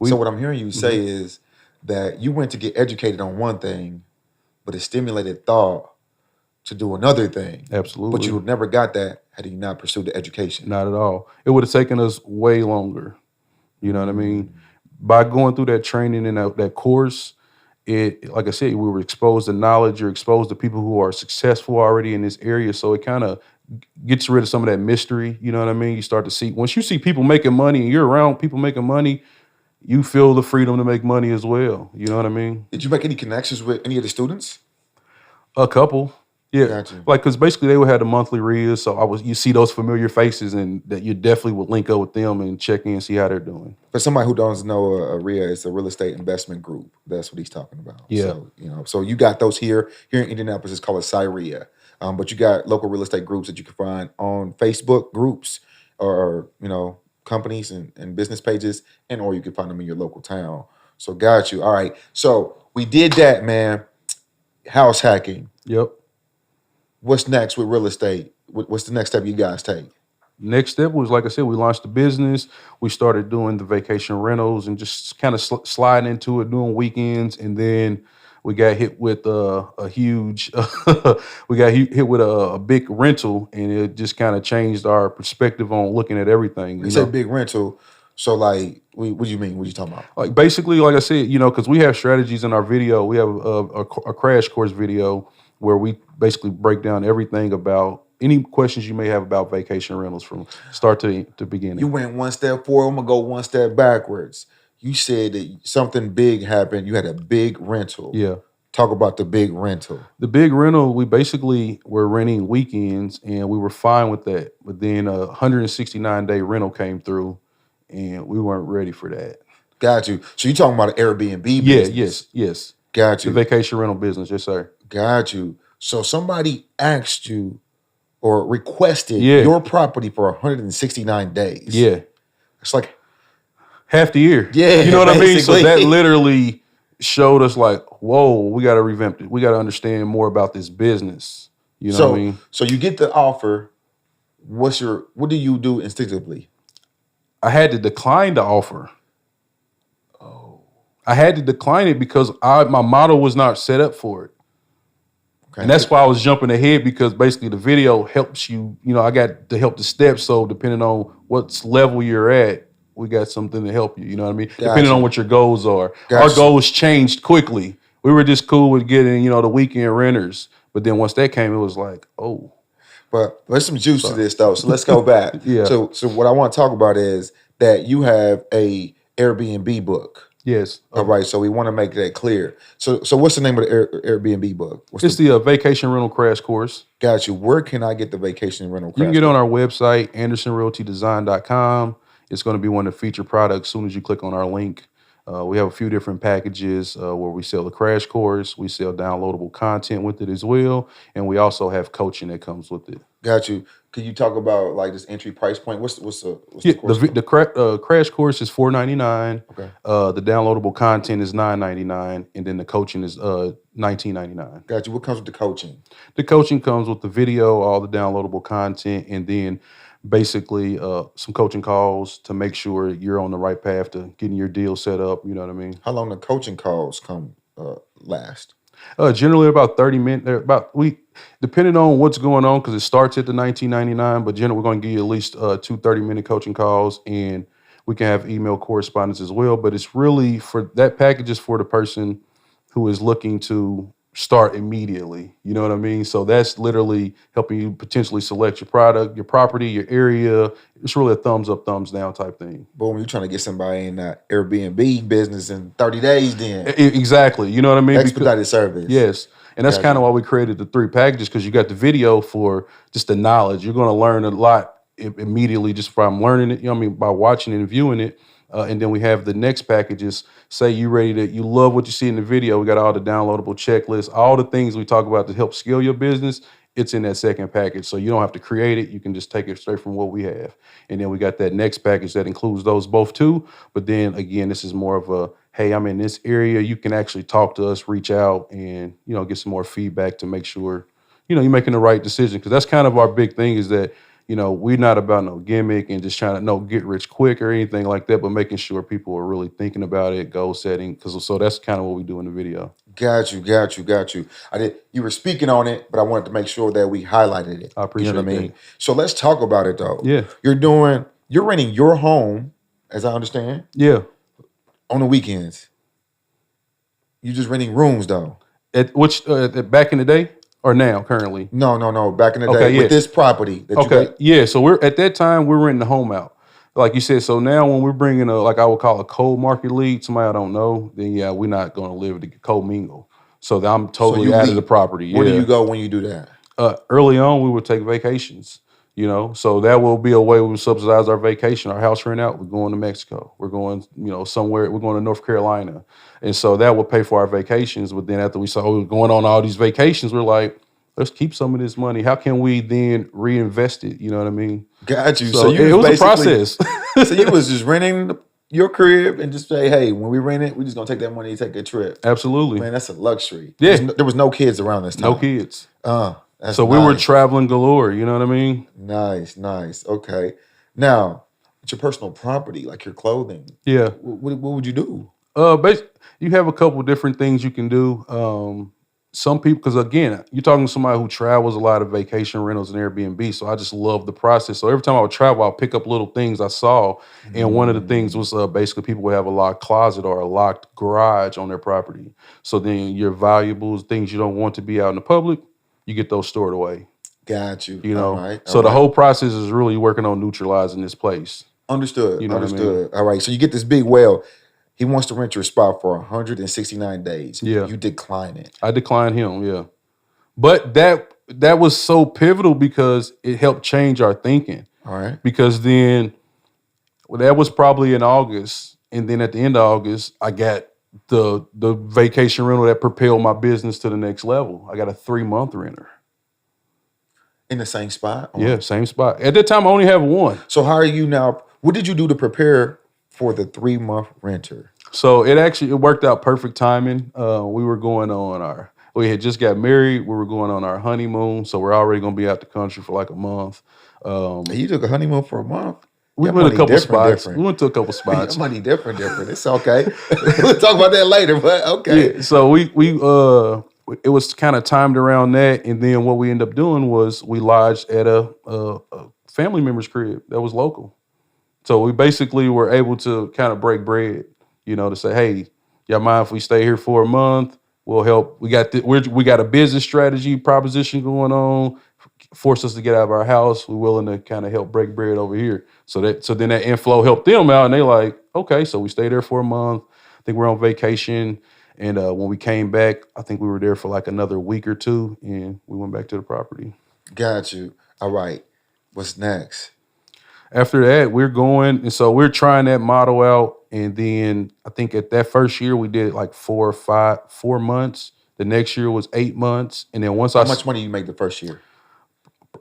Speaker 2: So what I'm hearing you say is that you went to get educated on one thing, but it stimulated thought to do another thing.
Speaker 1: Absolutely.
Speaker 2: But you would never got that had you not pursued the education.
Speaker 1: Not at all. It would have taken us way longer. You know what I mean? By going through that training and that course, like I said, we were exposed to knowledge. You're exposed to people who are successful already in this area. So it kind of gets rid of some of that mystery. You know what I mean? You start to see, once you see people making money and you're around people making money, you feel the freedom to make money as well. You know what I mean?
Speaker 2: Did you make any connections with any of the students?
Speaker 1: A couple. Yeah.
Speaker 2: Gotcha.
Speaker 1: Like, cause basically they would have the monthly reads. So you see those familiar faces and that you definitely would link up with them and check in and see how they're doing.
Speaker 2: For somebody who doesn't know, a RIA is a real estate investment group. That's what he's talking about.
Speaker 1: Yeah.
Speaker 2: So, so you got those here in Indianapolis. It's called a SIREA. But you got local real estate groups that you can find on Facebook groups or companies and business pages, or you can find them in your local town. So got you. All right. So we did that, man. House hacking.
Speaker 1: Yep.
Speaker 2: What's next with real estate? What's the next step you guys take?
Speaker 1: Next step was, like I said, we launched the business. We started doing the vacation rentals and just kind of sliding into it, doing weekends. And then we got hit with a huge, we got hit with a big rental, and it just kind of changed our perspective on looking at everything.
Speaker 2: You say big rental. So, like, what do you mean? What are you talking about?
Speaker 1: Like, basically, like I said, because we have strategies in our video. We have a crash course video where we basically break down everything about any questions you may have about vacation rentals from start to beginning.
Speaker 2: You went one step forward. I'm going to go one step backwards. You said that something big happened. You had a big rental.
Speaker 1: Yeah.
Speaker 2: Talk about the big rental.
Speaker 1: The big rental, we basically were renting weekends, and we were fine with that. But then a 169-day rental came through, and we weren't ready for that.
Speaker 2: Got you. So you're talking about an Airbnb business?
Speaker 1: Yes.
Speaker 2: Got you.
Speaker 1: The vacation rental business, yes, sir.
Speaker 2: Got you. So somebody asked you or requested your property for 169 days.
Speaker 1: Yeah.
Speaker 2: It's like
Speaker 1: half the year.
Speaker 2: Yeah.
Speaker 1: You know what I mean? So that literally showed us like, whoa, we got to revamp it. We got to understand more about this business. You know what I mean?
Speaker 2: So you get the offer. What do you do instinctively?
Speaker 1: I had to decline the offer. I had to decline it because my model was not set up for it. Okay. And that's why I was jumping ahead, because basically the video helps you. I got to help the steps. So depending on what level you're at, we got something to help you. You know what I mean? Gotcha. Depending on what your goals are. Gotcha. Our goals changed quickly. We were just cool with getting, the weekend renters. But then once that came, it was like, oh.
Speaker 2: But there's some juice to this, though. So let's go back.
Speaker 1: Yeah.
Speaker 2: So what I want to talk about is that you have a Airbnb book.
Speaker 1: Yes.
Speaker 2: All right. So we want to make that clear. So what's the name of the Airbnb book?
Speaker 1: It's the Vacation Rental Crash Course.
Speaker 2: Got you. Where can I get the Vacation Rental Crash Course?
Speaker 1: You can get on our website, andersonrealtydesign.com. It's going to be one of the featured products as soon as you click on our link. We have a few different packages where we sell the crash course. We sell downloadable content with it as well. And we also have coaching that comes with it.
Speaker 2: Got you. Could you talk about like this entry price point? What's the course?
Speaker 1: The crash course is $499.
Speaker 2: Okay.
Speaker 1: The downloadable content is $999, and then the coaching is $19.99.
Speaker 2: Got you. What comes with the coaching?
Speaker 1: The coaching comes with the video, all the downloadable content, and then basically some coaching calls to make sure you're on the right path to getting your deal set up. You know what I mean?
Speaker 2: How long the coaching calls last?
Speaker 1: Generally about 30 minutes. Depending on what's going on, because it starts at the $19.99, but generally we're going to give you at least 2 30-minute coaching calls, and we can have email correspondence as well. But it's really for that package is for the person who is looking to start immediately. You know what I mean? So that's literally helping you potentially select your product, your property, your area. It's really a thumbs up, thumbs down type thing.
Speaker 2: Boom, you're trying to get somebody in that Airbnb business in 30 days then.
Speaker 1: Exactly. You know what I mean?
Speaker 2: Expedited service.
Speaker 1: Yes. And that's kind of why we created the 3 packages, because you got the video for just the knowledge. You're going to learn a lot immediately just from learning it, by watching it and viewing it. And then we have the next packages. Say you love what you see in the video. We got all the downloadable checklists, all the things we talk about to help scale your business. It's in that second package. So you don't have to create it. You can just take it straight from what we have. And then we got that next package that includes those both too. But then again, this is more of a, hey, I'm in this area. You can actually talk to us, reach out, and, get some more feedback to make sure, you're making the right decision. Because that's kind of our big thing is that, we're not about no gimmick and just trying to get rich quick or anything like that, but making sure people are really thinking about it, goal setting. So that's kind of what we do in the video.
Speaker 2: Got you. You were speaking on it, but I wanted to make sure that we highlighted it.
Speaker 1: I appreciate
Speaker 2: what I mean? So let's talk about it though.
Speaker 1: Yeah.
Speaker 2: You're renting your home, as I understand.
Speaker 1: Yeah.
Speaker 2: On the weekends. You're just renting rooms though.
Speaker 1: At which back in the day? Or now, currently?
Speaker 2: No. Back in the day with this property that you got.
Speaker 1: Yeah. So at that time we're renting the home out. like you said, so now when we're bringing a, like I would call a cold market lead, somebody I don't know, then yeah, we're not going to live to co-mingle. So I'm
Speaker 2: So
Speaker 1: totally
Speaker 2: you
Speaker 1: out of the
Speaker 2: leave.
Speaker 1: property.
Speaker 2: Where do you
Speaker 1: Yeah.
Speaker 2: go when you do that?
Speaker 1: Early on, we would take vacations. So that will be a way we would subsidize our vacation, our house rent out. We're going to Mexico. We're going, somewhere. We're going to North Carolina, and so that will pay for our vacations. But then after we saw we were going on all these vacations, we're like, let's keep some of this money. How can we then reinvest it? You know what I mean?
Speaker 2: Got you.
Speaker 1: So
Speaker 2: you
Speaker 1: it was a
Speaker 2: basically
Speaker 1: process.
Speaker 2: so you was just renting your crib and just say, hey, when we rent it, we just gonna take that money and take a trip.
Speaker 1: Absolutely.
Speaker 2: Man, that's a luxury.
Speaker 1: Yeah.
Speaker 2: There was no kids around this time.
Speaker 1: No kids.
Speaker 2: That's
Speaker 1: So we were
Speaker 2: nice.
Speaker 1: traveling galore. You know what I mean?
Speaker 2: Nice. Okay. Now, it's your personal property, like your clothing.
Speaker 1: Yeah.
Speaker 2: What would you do?
Speaker 1: You have a couple different things you can do. Some people, because again, you're talking to somebody who travels a lot of vacation rentals and Airbnb. So I just love the process. So every time I would travel, I'll pick up little things I saw. And one of the things was basically people would have a locked closet or a locked garage on their property. So then your valuables, things you don't want to be out in the public, you get those stored away.
Speaker 2: Got you.
Speaker 1: All
Speaker 2: right.
Speaker 1: So the whole process is really working on neutralizing this place.
Speaker 2: Understood.
Speaker 1: You know what I mean?
Speaker 2: All right. So you get this big whale. He wants to rent your spot for 169 days.
Speaker 1: Yeah.
Speaker 2: You decline it.
Speaker 1: I declined him, yeah. But that was so pivotal because it helped change our thinking.
Speaker 2: All right.
Speaker 1: Because then, that was probably in August. And then at the end of August, I got the vacation rental that propelled my business to the next level. I got a 3-month renter.
Speaker 2: In the same spot?
Speaker 1: Yeah, same spot. At that time, I only have one.
Speaker 2: So how are you now? What did you do to prepare for the 3-month renter?
Speaker 1: So it worked out perfect timing. We had just got married. We were going on our honeymoon. So we're already going to be out the country for like a month.
Speaker 2: You took a honeymoon for a month?
Speaker 1: We went a couple spots. We went to a couple spots.
Speaker 2: Your money different. It's okay. We'll talk about that later, but okay.
Speaker 1: Yeah, so it was kind of timed around that. And then what we ended up doing was we lodged at a family member's crib that was local. So we basically were able to kind of break bread, to say, hey, y'all mind if we stay here for a month? We'll help. We got a business strategy proposition going on. Force us to get out of our house. We're willing to kind of help break bread over here. So then that inflow helped them out, and they like, okay. So we stayed there for a month. I think we're on vacation, and when we came back, I think we were there for like another week or two, and we went back to the property.
Speaker 2: Got you. All right. What's next?
Speaker 1: After that, we're going, and so we're trying that model out. And then I think at that first year, we did like 4 months. The next year was 8 months. And then
Speaker 2: How much money you make the first year?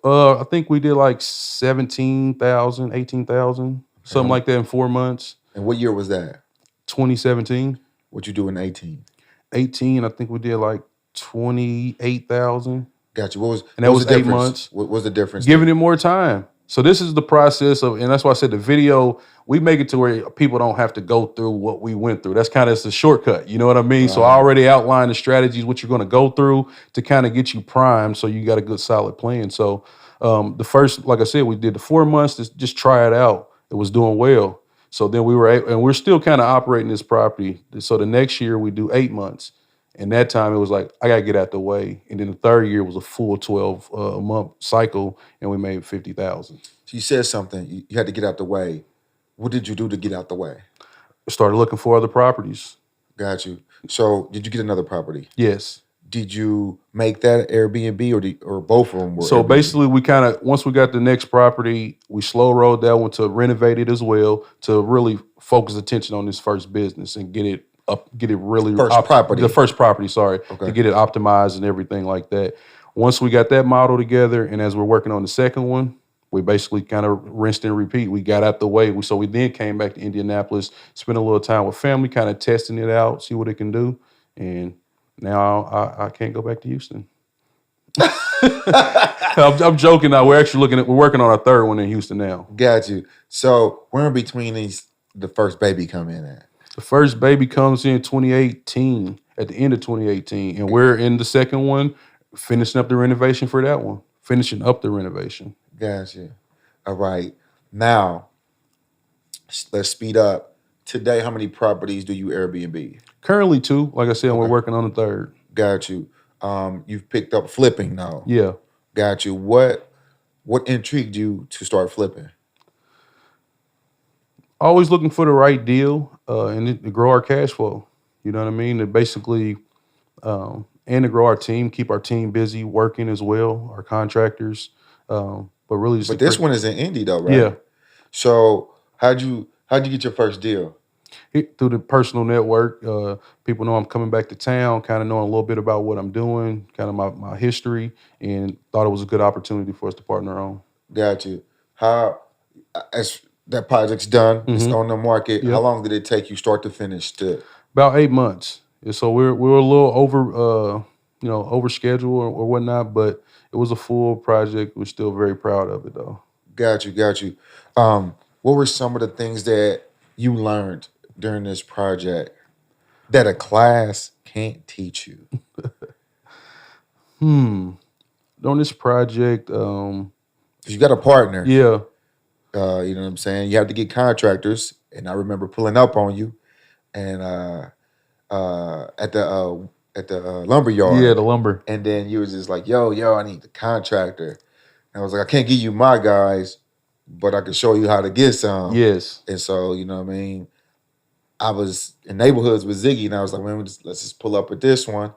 Speaker 1: I think we did like 17,000, 18,000, something like that in 4 months.
Speaker 2: And what year was that?
Speaker 1: 2017.
Speaker 2: What you do in 18?
Speaker 1: 18, I think we did like 28,000.
Speaker 2: Got you.
Speaker 1: And that was 8 months.
Speaker 2: What was the difference?
Speaker 1: Giving it more time. So this is the process of, and that's why I said the video, we make it to where people don't have to go through what we went through. That's kind of the shortcut, you know what I mean? Right. So I already outlined the strategies, what you're going to go through to kind of get you primed so you got a good solid plan. So the first, like I said, we did the 4 months to just try it out. It was doing well. So then we're still kind of operating this property. So the next year we do 8 months. And that time it was like, I got to get out the way. And then the third year was a full 12-month cycle, and we made 50,000.
Speaker 2: So you said something. You had to get out the way. What did you do to get out the way?
Speaker 1: I started looking for other properties.
Speaker 2: Got you. So did you get another property?
Speaker 1: Yes.
Speaker 2: Did you make that Airbnb or both of them were
Speaker 1: So
Speaker 2: Airbnb?
Speaker 1: Basically, we once we got the next property, we slow rolled that one to renovate it as well, to really focus attention on this first business and get it really
Speaker 2: the first property,
Speaker 1: to get it optimized and everything like that. Once we got that model together, and as we're working on the second one, we basically kind of rinsed and repeat. We got out the way. So we then came back to Indianapolis, spent a little time with family, kind of testing it out, see what it can do. And now I can't go back to Houston. I'm joking now. We're working on our third one in Houston now.
Speaker 2: Got you. So where in between the first baby come in at?
Speaker 1: The first baby comes in 2018, at the end of 2018. And we're in the second one, finishing up the renovation for that one.
Speaker 2: Gotcha. All right. Now, let's speed up. Today, how many properties do you Airbnb?
Speaker 1: Currently 2. Like I said, we're working on the third.
Speaker 2: Got you. You've picked up flipping now.
Speaker 1: Yeah.
Speaker 2: Got you. What intrigued you to start flipping?
Speaker 1: Always looking for the right deal and to grow our cash flow. You know what I mean? To basically and to grow our team, keep our team busy working as well, our contractors. But really just to
Speaker 2: But this
Speaker 1: create,
Speaker 2: one is in Indy though, right?
Speaker 1: yeah,
Speaker 2: So how'd you get your first deal?
Speaker 1: through the personal network. People know I'm coming back to town, kind of knowing a little bit about what I'm doing, kind of my history, and thought it was a good opportunity for us to partner on.
Speaker 2: Got you. How as that project's done, it's
Speaker 1: Hmm.
Speaker 2: on the market. How
Speaker 1: Yep,
Speaker 2: long did it take you start to finish to
Speaker 1: about 8 months. And so we're a little over, over schedule or whatnot, but it was a full project. We're still very proud of it though.
Speaker 2: got you, got you. What were some of the things that you learned during this project that a class can't teach you?
Speaker 1: Hmm. On this project,
Speaker 2: 'Cause you got a partner.
Speaker 1: yeah,
Speaker 2: You know what I'm saying? You have to get contractors. And I remember pulling up on you and at the lumber
Speaker 1: yeah, the
Speaker 2: yard.
Speaker 1: lumber.
Speaker 2: And then you was just like, yo, I need the contractor. And I was like, I can't give you my guys, but I can show you how to get some.
Speaker 1: Yes.
Speaker 2: And so, you know what I mean? I was in neighborhoods with Ziggy, and I was like, man, let's just pull up at this one.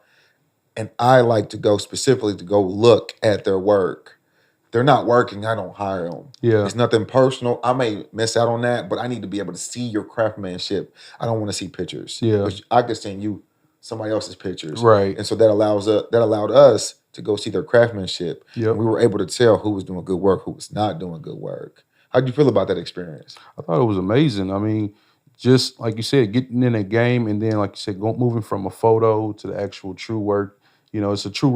Speaker 2: And I like to go specifically to go look at their work. They're not working, I don't hire them.
Speaker 1: Yeah.
Speaker 2: It's nothing personal. I may miss out on that, but I need to be able to see your craftsmanship. I don't want to see pictures,
Speaker 1: Yeah.
Speaker 2: which I could send you somebody else's pictures.
Speaker 1: Right.
Speaker 2: And so that allowed us to go see their craftsmanship.
Speaker 1: Yep.
Speaker 2: And we were able to tell who was doing good work, who was not doing good work. How'd you feel about that experience?
Speaker 1: I thought it was amazing. I mean, just like you said, getting in a game and then, like you said, moving from a photo to the actual true work. It's a true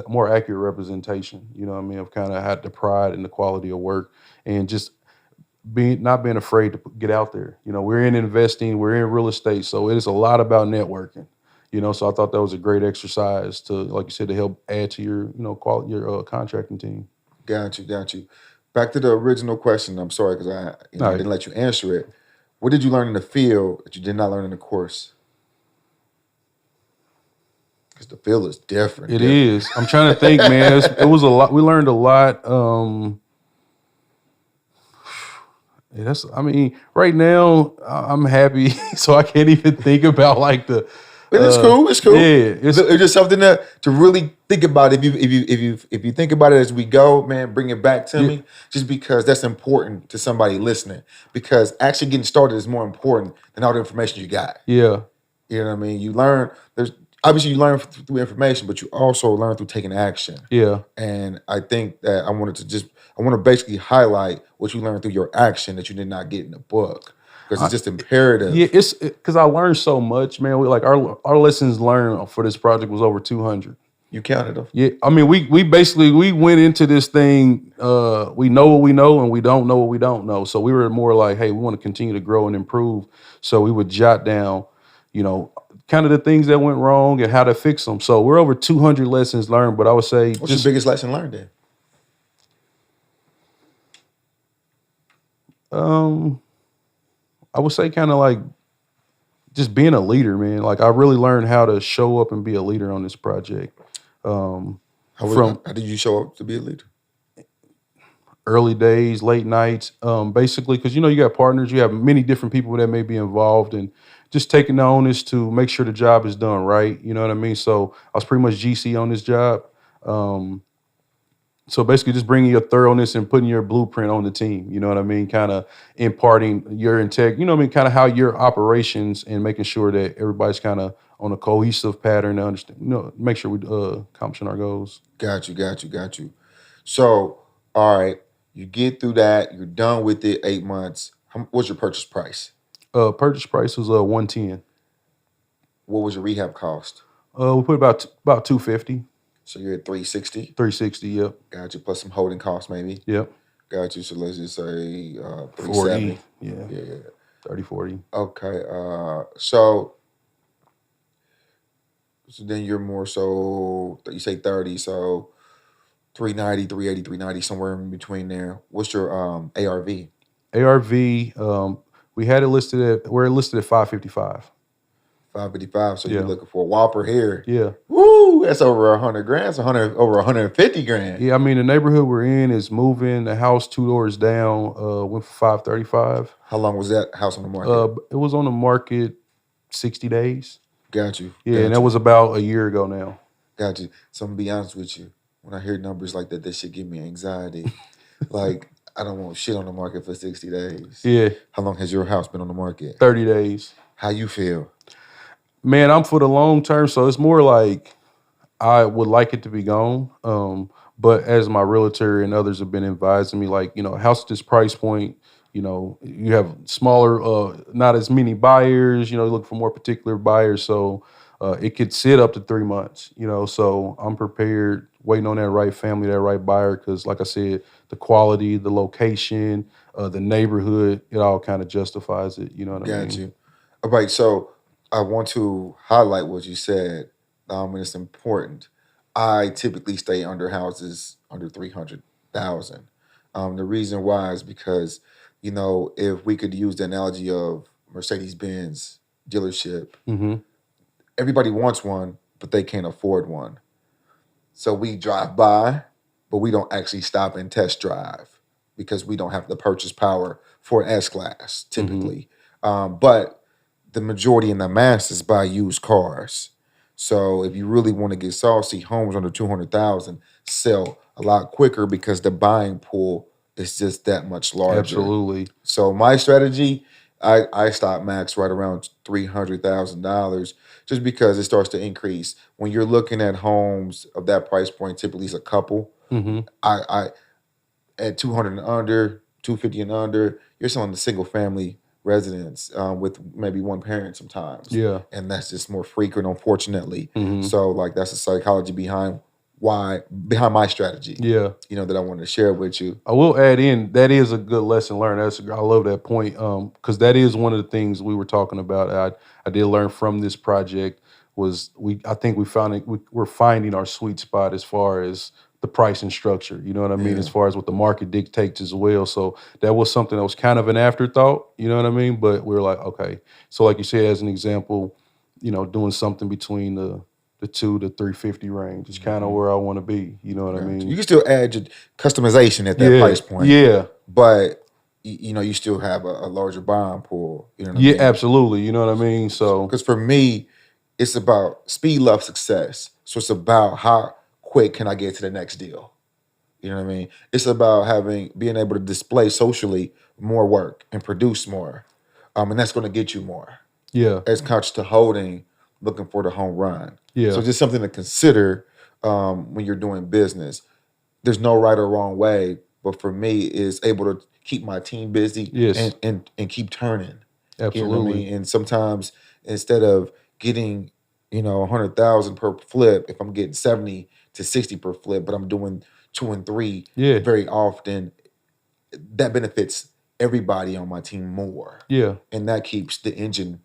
Speaker 1: more accurate representation. You know what I mean? I've kind of had the pride and the quality of work, and just not being afraid to get out there. We're in investing, we're in real estate, so it is a lot about networking. So I thought that was a great exercise to, like you said, to help add to your, quality, your contracting team.
Speaker 2: Got you, got you. Back to the original question. I'm sorry because
Speaker 1: All
Speaker 2: I
Speaker 1: right.
Speaker 2: didn't let you answer it. What did you learn in the field that you did not learn in the course? Because the field is different.
Speaker 1: It is. I'm trying to think, man. It was a lot. We learned a lot. I mean, right now I'm happy, so I can't even think about like the.
Speaker 2: But it's cool. It's cool.
Speaker 1: Yeah,
Speaker 2: it's just something to really think about. If you think about it as we go, man, bring it back to me. Just because that's important to somebody listening. Because actually getting started is more important than all the information you got.
Speaker 1: Yeah.
Speaker 2: You know what I mean? You learn. Obviously you learn through information, but you also learn through taking action.
Speaker 1: Yeah.
Speaker 2: And I think that I want to basically highlight what you learned through your action that you did not get in the book. Because it's just imperative.
Speaker 1: Yeah, it's because I learned so much, man. We like our lessons learned for this project was over 200.
Speaker 2: You counted them.
Speaker 1: Yeah, I mean, we basically we went into this thing. We know what we know, and we don't know what we don't know. So we were more like, hey, we want to continue to grow and improve. So we would jot down, kind of the things that went wrong and how to fix them. So we're over 200 lessons learned. But I would say,
Speaker 2: what's your biggest lesson learned then?
Speaker 1: I would say kind of like just being a leader, man. Like I really learned how to show up and be a leader on this project.
Speaker 2: How did you show up to be a leader?
Speaker 1: Early days, late nights, basically, because you got partners, you have many different people that may be involved, and just taking the onus to make sure the job is done right. You know what I mean? So I was pretty much GC on this job. So basically just bringing your thoroughness and putting your blueprint on the team, you know what I mean? Kind of imparting your integrity, kind of how your operations and making sure that everybody's kind of on a cohesive pattern to understand, make sure we accomplishing our goals.
Speaker 2: Got you. So, all right, you get through that, you're done with it, 8 months. What's your purchase price?
Speaker 1: Purchase price was 110.
Speaker 2: What was your rehab cost?
Speaker 1: We put about 250.
Speaker 2: So you're at 360?
Speaker 1: 360, yep.
Speaker 2: Got you, plus some holding costs maybe?
Speaker 1: Yep.
Speaker 2: Got you, so let's just say 370.
Speaker 1: 40,
Speaker 2: Yeah.
Speaker 1: 30, 40.
Speaker 2: Okay, so then you're more so, you say 30, so 390, 380, 390, somewhere in between there. What's your ARV?
Speaker 1: ARV, we're listed at 555.
Speaker 2: 555. So you're
Speaker 1: Yeah.
Speaker 2: looking for a Whopper here.
Speaker 1: Yeah.
Speaker 2: Woo! That's over 100 grand. It's over 150 grand.
Speaker 1: Yeah, I mean, the neighborhood we're in is moving. The house 2 doors down went for 535.
Speaker 2: How long was that house on the market?
Speaker 1: It was on the market 60 days.
Speaker 2: Got you.
Speaker 1: Yeah,
Speaker 2: Got
Speaker 1: and that
Speaker 2: you.
Speaker 1: was about a year ago now.
Speaker 2: Got you. So I'm gonna be honest with you. When I hear numbers like that shit give me anxiety. Like, I don't want shit on the market for 60 days.
Speaker 1: Yeah,
Speaker 2: How long has your house been on the market?
Speaker 1: 30 days.
Speaker 2: How you feel?
Speaker 1: Man, I'm for the long term, so it's more like I would like it to be gone. But as my realtor and others have been advising me, like, house at this price point, you have smaller, not as many buyers, look for more particular buyers. So it could sit up to 3 months, so I'm prepared waiting on that right family, that right buyer. Cause like I said, the quality, the location, the neighborhood, it all kind of justifies it. You know what I mean?
Speaker 2: Got you. All right, so I want to highlight what you said, and it's important. I typically stay under houses under 300,000. The reason why is because, if we could use the analogy of Mercedes-Benz dealership,
Speaker 1: Mm-hmm.
Speaker 2: everybody wants one, but they can't afford one. So we drive by, but we don't actually stop and test drive because we don't have the purchase power for an S-Class typically. But the majority in the masses buy used cars. So if you really want to get saucy, homes under 200,000 sell a lot quicker because the buying pool is just that much larger.
Speaker 1: Absolutely.
Speaker 2: So my strategy, I stop max right around $300,000 just because it starts to increase. When you're looking at homes of that price point, typically it's a couple.
Speaker 1: Mm-hmm.
Speaker 2: I at 200 and under, 250 and under, you're selling the single family residence with maybe one parent sometimes.
Speaker 1: Yeah.
Speaker 2: And that's just more frequent, unfortunately.
Speaker 1: Mm-hmm.
Speaker 2: So like that's the psychology behind my strategy.
Speaker 1: Yeah.
Speaker 2: That I wanted to share with you.
Speaker 1: I will add in that is a good lesson learned. I love that point because that is one of the things we were talking about. I did learn from this project was I think we're finding our sweet spot as far as the pricing structure. You know what I mean?
Speaker 2: Yeah.
Speaker 1: As far as what the market dictates as well. So that was something that was kind of an afterthought. You know what I mean? But we were like, okay. So like you said, as an example, doing something between the 2 to 350 range is kind of where I want to be. You know what I mean?
Speaker 2: You can still add your customization at that price point.
Speaker 1: Yeah.
Speaker 2: But you still have a larger buying pool. You know what I mean?
Speaker 1: Yeah, absolutely. You know what I mean? So
Speaker 2: because for me, it's about speed, love, success. So it's about how quick can I get to the next deal. You know what I mean? It's about being able to display socially more work and produce more. And that's going to get you more.
Speaker 1: Yeah.
Speaker 2: As couch to holding, looking for the home run.
Speaker 1: Yeah.
Speaker 2: So just something to consider when you're doing business. There's no right or wrong way, but for me, is able to keep my team busy.
Speaker 1: Yes.
Speaker 2: and keep turning.
Speaker 1: Absolutely.
Speaker 2: You know what I mean? And sometimes instead of getting 100,000 per flip, if I'm getting 70 to 60 per flip, but I'm doing 2 and 3 very often, that benefits everybody on my team more.
Speaker 1: Yeah.
Speaker 2: And that keeps the engine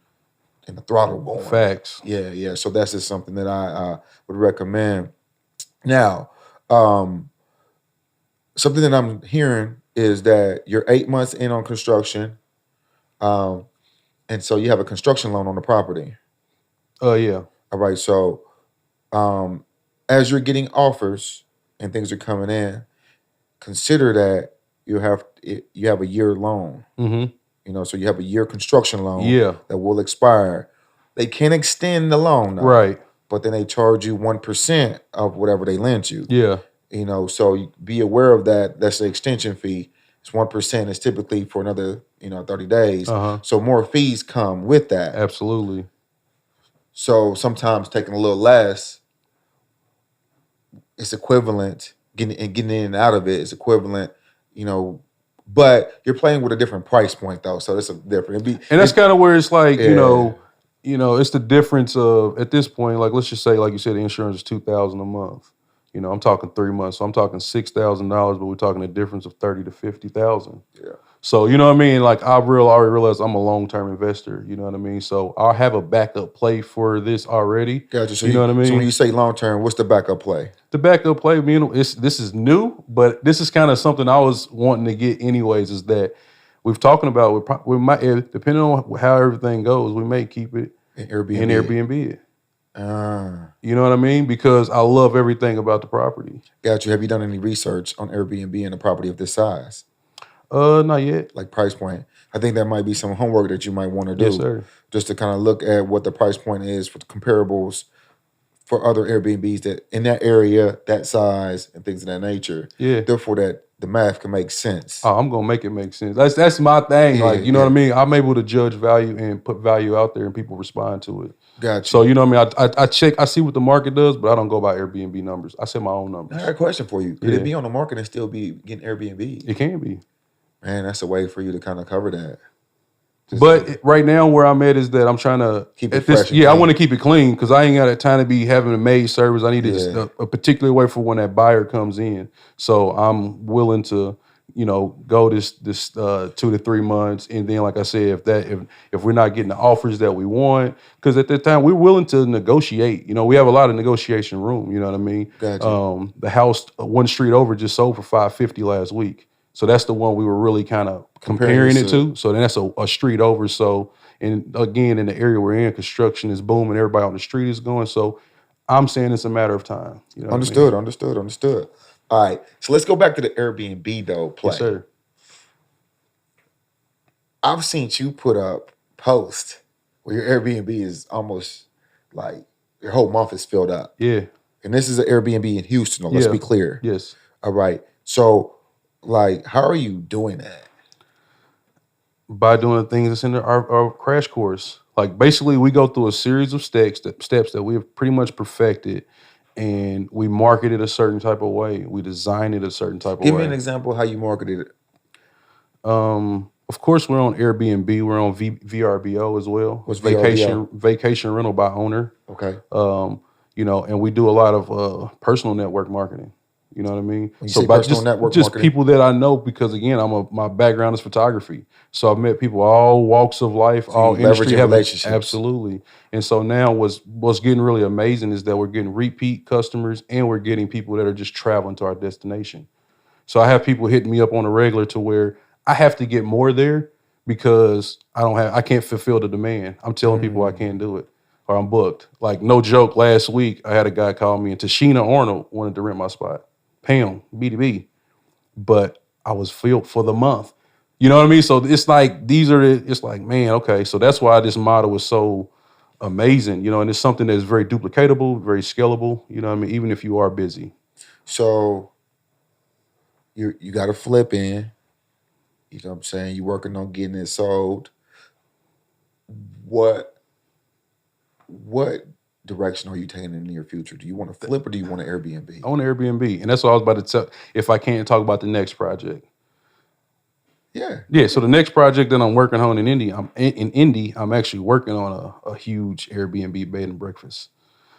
Speaker 2: and the throttle going.
Speaker 1: Facts.
Speaker 2: Yeah. So that's just something that I would recommend. Now, something that I'm hearing is that you're 8 months in on construction, and so you have a construction loan on the property.
Speaker 1: Yeah.
Speaker 2: All right. So, as you're getting offers and things are coming in, consider that you have a year loan.
Speaker 1: Mm-hmm.
Speaker 2: So you have a year construction loan.
Speaker 1: Yeah.
Speaker 2: That will expire. They can extend the loan, though,
Speaker 1: Right.
Speaker 2: but then they charge you 1% of whatever they lent you.
Speaker 1: Yeah.
Speaker 2: So be aware of that. That's the extension fee. It's 1%. It's typically for another 30 days. So more fees come with that.
Speaker 1: Absolutely.
Speaker 2: So sometimes taking a little less, it's equivalent. Getting in and out of it is equivalent. But you're playing with a different price point though, so it's a different.
Speaker 1: And that's kind of where it's like it's the difference of at this point. Like let's just say, like you said, the insurance is $2,000 a month. I'm talking 3 months, so I'm talking $6,000, but we're talking a difference of $30,000 to $50,000.
Speaker 2: Yeah.
Speaker 1: So you know what I mean? Like I already realized I'm a long-term investor. You know what I mean? So I'll have a backup play for this already.
Speaker 2: Gotcha. So
Speaker 1: you know what I mean?
Speaker 2: So when you say long-term, what's the backup play?
Speaker 1: The backup play, this is new, but this is kind of something I was wanting to get anyways. Is that we've talking about we might, depending on how everything goes, we may keep it.
Speaker 2: And Airbnb.
Speaker 1: and Airbnb it.
Speaker 2: Ah,
Speaker 1: You know what I mean? Because I love everything about the property.
Speaker 2: got you. Have you done any research on Airbnb and a property of this size?
Speaker 1: Not yet.
Speaker 2: Like price point. I think that might be some homework that you might want to
Speaker 1: Yes,
Speaker 2: do,
Speaker 1: sir.
Speaker 2: just to kind of look at what the price point is for the comparables for other Airbnbs that in that area, that size, and things of that nature.
Speaker 1: Yeah.
Speaker 2: Therefore, that the math can make sense.
Speaker 1: Oh, I'm gonna make it make sense. That's my thing.
Speaker 2: Yeah,
Speaker 1: Like, you know
Speaker 2: yeah.
Speaker 1: what I mean? I'm able to judge value and put value out there, and people respond to it.
Speaker 2: Got you.
Speaker 1: So you know what I mean? I check, I see what the market does, but I don't go by Airbnb numbers. I set my own
Speaker 2: I
Speaker 1: numbers.
Speaker 2: got a question for you. Could
Speaker 1: Yeah.
Speaker 2: it be on the market and still be getting Airbnb?
Speaker 1: It can be.
Speaker 2: Man, that's a way for you to kind of cover that.
Speaker 1: But right now, where I'm at is that I'm trying to
Speaker 2: Keep it fresh and
Speaker 1: I
Speaker 2: clean.
Speaker 1: want to keep it clean because I ain't got time to be having a maid service. I need to just a particular way for when that buyer comes in. So I'm willing to, go this 2 to 3 months, and then like I said, if we're not getting the offers that we want, because at that time we're willing to negotiate. We have a lot of negotiation room. You know what I mean?
Speaker 2: Gotcha.
Speaker 1: The house one street over just sold for $550 last week. So that's the one we were really kind of comparing it to. So then that's a street over. So, and again, in the area we're in, construction is booming. Everybody on the street is going. So I'm saying it's a matter of time. You know what I mean?
Speaker 2: Understood. All right. So let's go back to the Airbnb though play.
Speaker 1: Yes, sir.
Speaker 2: I've seen you put up posts where your Airbnb is almost like your whole month is filled up.
Speaker 1: Yeah.
Speaker 2: And this is an Airbnb in Houston, let's be clear.
Speaker 1: Yes.
Speaker 2: All right. So, like, how are you doing that?
Speaker 1: By doing the things that's in our crash course. Like, basically, we go through a series of steps that we have pretty much perfected, and we market it a certain type of way. We design it a certain type of way.
Speaker 2: Give me an example of how you marketed it.
Speaker 1: Of course, we're on Airbnb. We're on VRBO as well.
Speaker 2: What's
Speaker 1: vacation rental by owner.
Speaker 2: Okay.
Speaker 1: And we do a lot of personal network marketing. You know what I mean?
Speaker 2: When you say personal network
Speaker 1: just
Speaker 2: marketing?
Speaker 1: people that I know, because again, my background is photography. So I've met people all walks of life, all industry
Speaker 2: relationships.
Speaker 1: Absolutely. And so now what's getting really amazing is that we're getting repeat customers, and we're getting people that are just traveling to our destination. So I have people hitting me up on a regular to where I have to get more there because I can't fulfill the demand. I'm telling people I can't do it, or I'm booked. Like, no joke, last week I had a guy call me, and Tashina Arnold wanted to rent my spot. Pay him, B2B. But I was filled for the month. You know what I mean? So it's like, it's like, man, okay. So that's why this model is so amazing, and it's something that's very duplicatable, very scalable, you know what I mean? Even if you are busy.
Speaker 2: So you got to flip in. You know what I'm saying? You're working on getting it sold. What direction are you taking in the near future? Do you want to flip or do you want an Airbnb?
Speaker 1: I want an Airbnb. And that's what I was about to tell, if I can't talk about the next project.
Speaker 2: Yeah.
Speaker 1: So the next project that I'm working on in Indy, I'm actually working on a huge Airbnb bed and breakfast.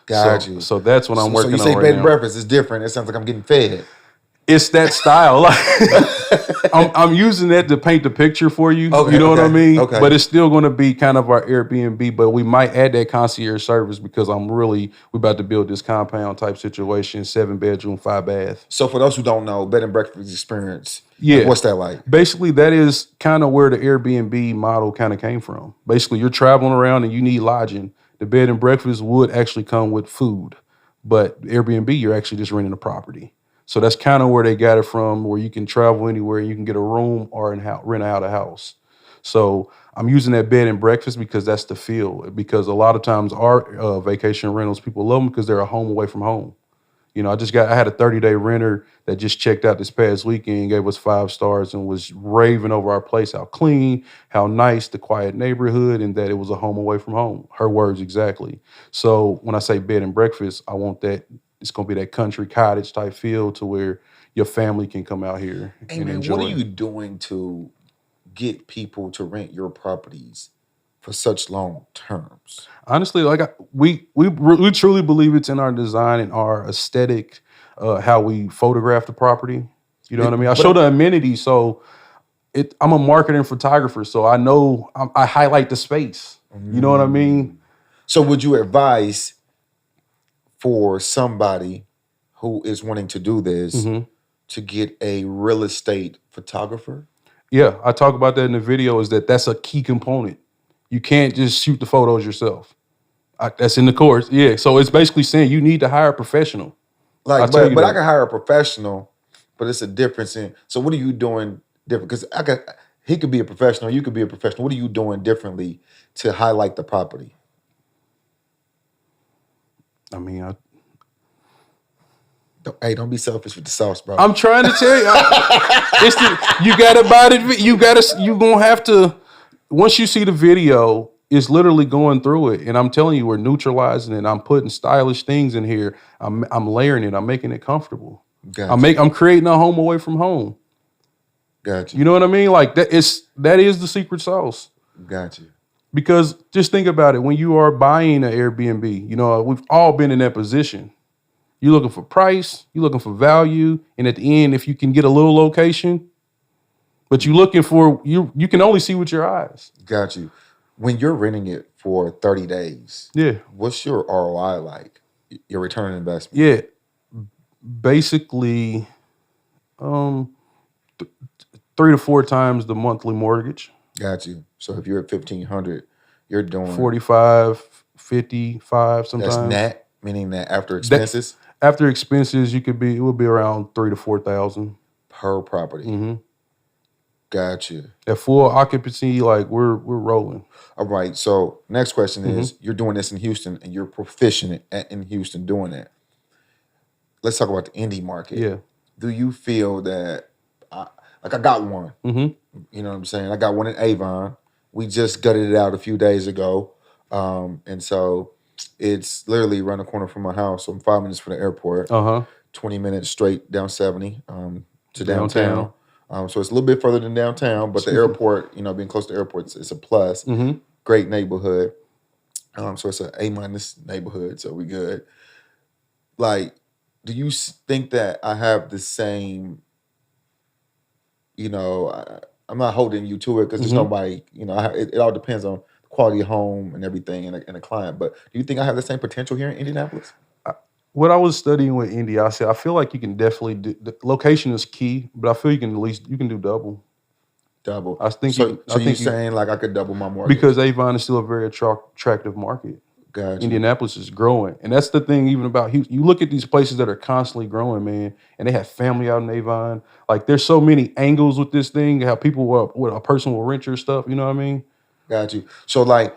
Speaker 2: Got you.
Speaker 1: So that's what I'm working on right now.
Speaker 2: So you say bed and breakfast is different. It sounds like I'm getting fed.
Speaker 1: It's that style. Like, I'm using that to paint the picture for you. You know what I mean?
Speaker 2: Okay.
Speaker 1: But it's still going to be kind of our Airbnb, but we might add that concierge service because we're about to build this compound type situation, 7 bedroom, 5 bath.
Speaker 2: So for those who don't know, bed and breakfast experience,
Speaker 1: yeah,
Speaker 2: what's that like?
Speaker 1: Basically, that is kind of where the Airbnb model kind of came from. Basically, you're traveling around and you need lodging. The bed and breakfast would actually come with food, but Airbnb, you're actually just renting a property. So that's kind of where they got it from, where you can travel anywhere and you can get a room or rent out a house. So I'm using that bed and breakfast because that's the feel. Because a lot of times our vacation rentals, people love them because they're a home away from home. I had a 30-day renter that just checked out this past weekend, gave us 5 stars, and was raving over our place, how clean, how nice, the quiet neighborhood, and that it was a home away from home. Her words exactly. So when I say bed and breakfast, I want that. It's going to be that country cottage type feel to where your family can come out here and enjoy.
Speaker 2: What are you doing to get people to rent your properties for such long terms?
Speaker 1: Honestly, we truly believe it's in our design and our aesthetic, how we photograph the property. You know what I mean? I show the amenities, so I'm a marketing photographer, so I know I highlight the space. You know what I mean?
Speaker 2: So would you advise for somebody who is wanting to do this to get a real estate photographer?
Speaker 1: Yeah, I talk about that in the video, that's a key component. You can't just shoot the photos yourself. That's in the course. Yeah. So it's basically saying you need to hire a professional.
Speaker 2: Like,
Speaker 1: tell you
Speaker 2: but
Speaker 1: that.
Speaker 2: I can hire a professional, but it's a difference in. So what are you doing different? Because he could be a professional, you could be a professional. What are you doing differently to highlight the property?
Speaker 1: I mean,
Speaker 2: Don't be selfish with the sauce, bro.
Speaker 1: I'm trying to tell you. You gotta buy it. You gonna have to. Once you see the video, it's literally going through it, and I'm telling you, we're neutralizing it. I'm putting stylish things in here. I'm layering it. I'm making it comfortable.
Speaker 2: Gotcha.
Speaker 1: I'm creating a home away from home.
Speaker 2: Gotcha.
Speaker 1: You know what I mean? Like that is the secret sauce.
Speaker 2: Gotcha.
Speaker 1: Because just think about it. When you are buying an Airbnb, you know, we've all been in that position. You're looking for price, you're looking for value, and at the end, if you can get a little location, but you're looking for you can only see with your eyes.
Speaker 2: Got you. When you're renting it for 30 days,
Speaker 1: Yeah.
Speaker 2: what's your ROI like? Your return on investment?
Speaker 1: Yeah. Basically, 3 to 4 times the monthly mortgage.
Speaker 2: Got you. So if you're at 1,500, you're doing
Speaker 1: 45, 55 sometimes.
Speaker 2: That's net, meaning that after expenses?
Speaker 1: After expenses, it would be around 3,000 to 4,000
Speaker 2: per property.
Speaker 1: Mm-hmm.
Speaker 2: Got you.
Speaker 1: At full occupancy, like we're rolling.
Speaker 2: All right. So next question is: you're doing this in Houston, and you're proficient in Houston doing it. Let's talk about the indie market.
Speaker 1: Yeah.
Speaker 2: Do you feel that? I got one.
Speaker 1: Mm-hmm.
Speaker 2: You know what I'm saying? I got one in Avon. We just gutted it out a few days ago, and so it's literally around the corner from my house. So I'm 5 minutes from the airport. 20 minutes straight down 70 to downtown. So it's a little bit further than downtown, but the airport, being close to the airport, it's a plus.
Speaker 1: Mm-hmm.
Speaker 2: Great neighborhood. So it's an A- neighborhood, so we good. Like, do you think that I have the same, I'm not holding you to it because there's nobody, it all depends on the quality of home and everything and the client. But do you think I have the same potential here in Indianapolis?
Speaker 1: What I was studying with Indy, I said I feel like you can definitely do. The location is key, but I feel you can do double.
Speaker 2: Double.
Speaker 1: I think.
Speaker 2: So you're saying like I could double my mortgage
Speaker 1: because Avon is still a very attractive market.
Speaker 2: Gotcha.
Speaker 1: Indianapolis is growing, and that's the thing. Even about Houston, you look at these places that are constantly growing, man, and they have family out in Avon. Like there's so many angles with this thing. How people with a person will rent your stuff. You know what I mean?
Speaker 2: Got you. So like,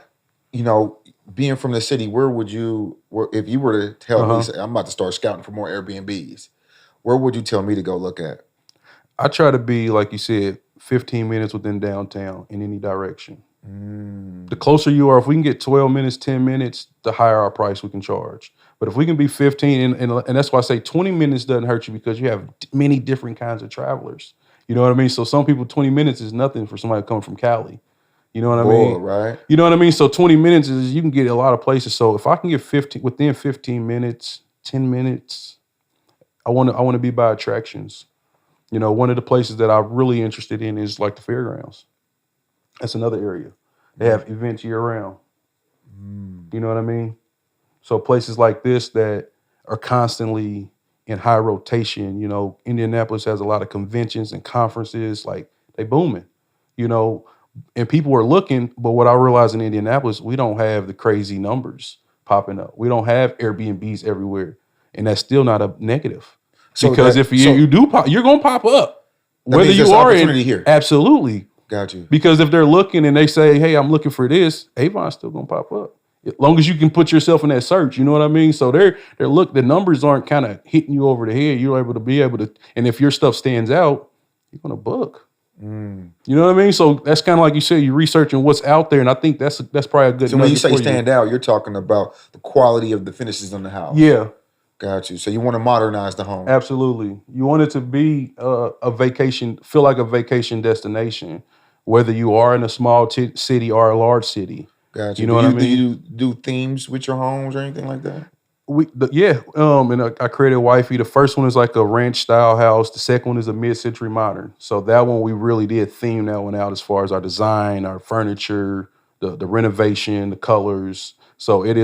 Speaker 2: being from the city, if you were to tell me, say, I'm about to start scouting for more Airbnbs, where would you tell me to go look at?
Speaker 1: I try to be, like you said, 15 minutes within downtown in any direction. The closer you are, if we can get 12 minutes, 10 minutes, the higher our price we can charge. But if we can be 15, and that's why I say 20 minutes doesn't hurt you because you have many different kinds of travelers. You know what I mean? So some people, 20 minutes is nothing for somebody coming from Cali. You know what I mean?
Speaker 2: Right.
Speaker 1: You know what I mean? So 20 minutes is, you can get a lot of places. So if I can get within 15 minutes, 10 minutes, I want to be by attractions. One of the places that I'm really interested in is like the fairgrounds. That's another area. They have events year round. You know what I mean? So places like this that are constantly in high rotation, Indianapolis has a lot of conventions and conferences, like they booming, and people are looking, but what I realize in Indianapolis, we don't have the crazy numbers popping up. We don't have Airbnbs everywhere, and that's still not a negative. So because if you do pop, you're going to pop up. Whether you are in here. Absolutely.
Speaker 2: Got you.
Speaker 1: Because if they're looking and they say, hey, I'm looking for this, Avon's still going to pop up. As long as you can put yourself in that search, you know what I mean? So the numbers aren't kind of hitting you over the head. You're able to, and if your stuff stands out, you're going to book. You know what I mean? So that's kind of like you said, you're researching what's out there, and I think that's probably a good.
Speaker 2: So when you say stand out, you're talking about the quality of the finishes on the house.
Speaker 1: Yeah.
Speaker 2: Got you. So you want to modernize the home.
Speaker 1: Absolutely. You want it to be a vacation, feel like a vacation destination, whether you are in a small city or a large city.
Speaker 2: Got you.
Speaker 1: You know what I mean?
Speaker 2: Do you do themes with your homes or anything like that?
Speaker 1: And I created Wifey. The first one is like a ranch style house. The second one is a mid-century modern. So that one we really did theme that one out as far as our design, our furniture, the renovation, the colors. So it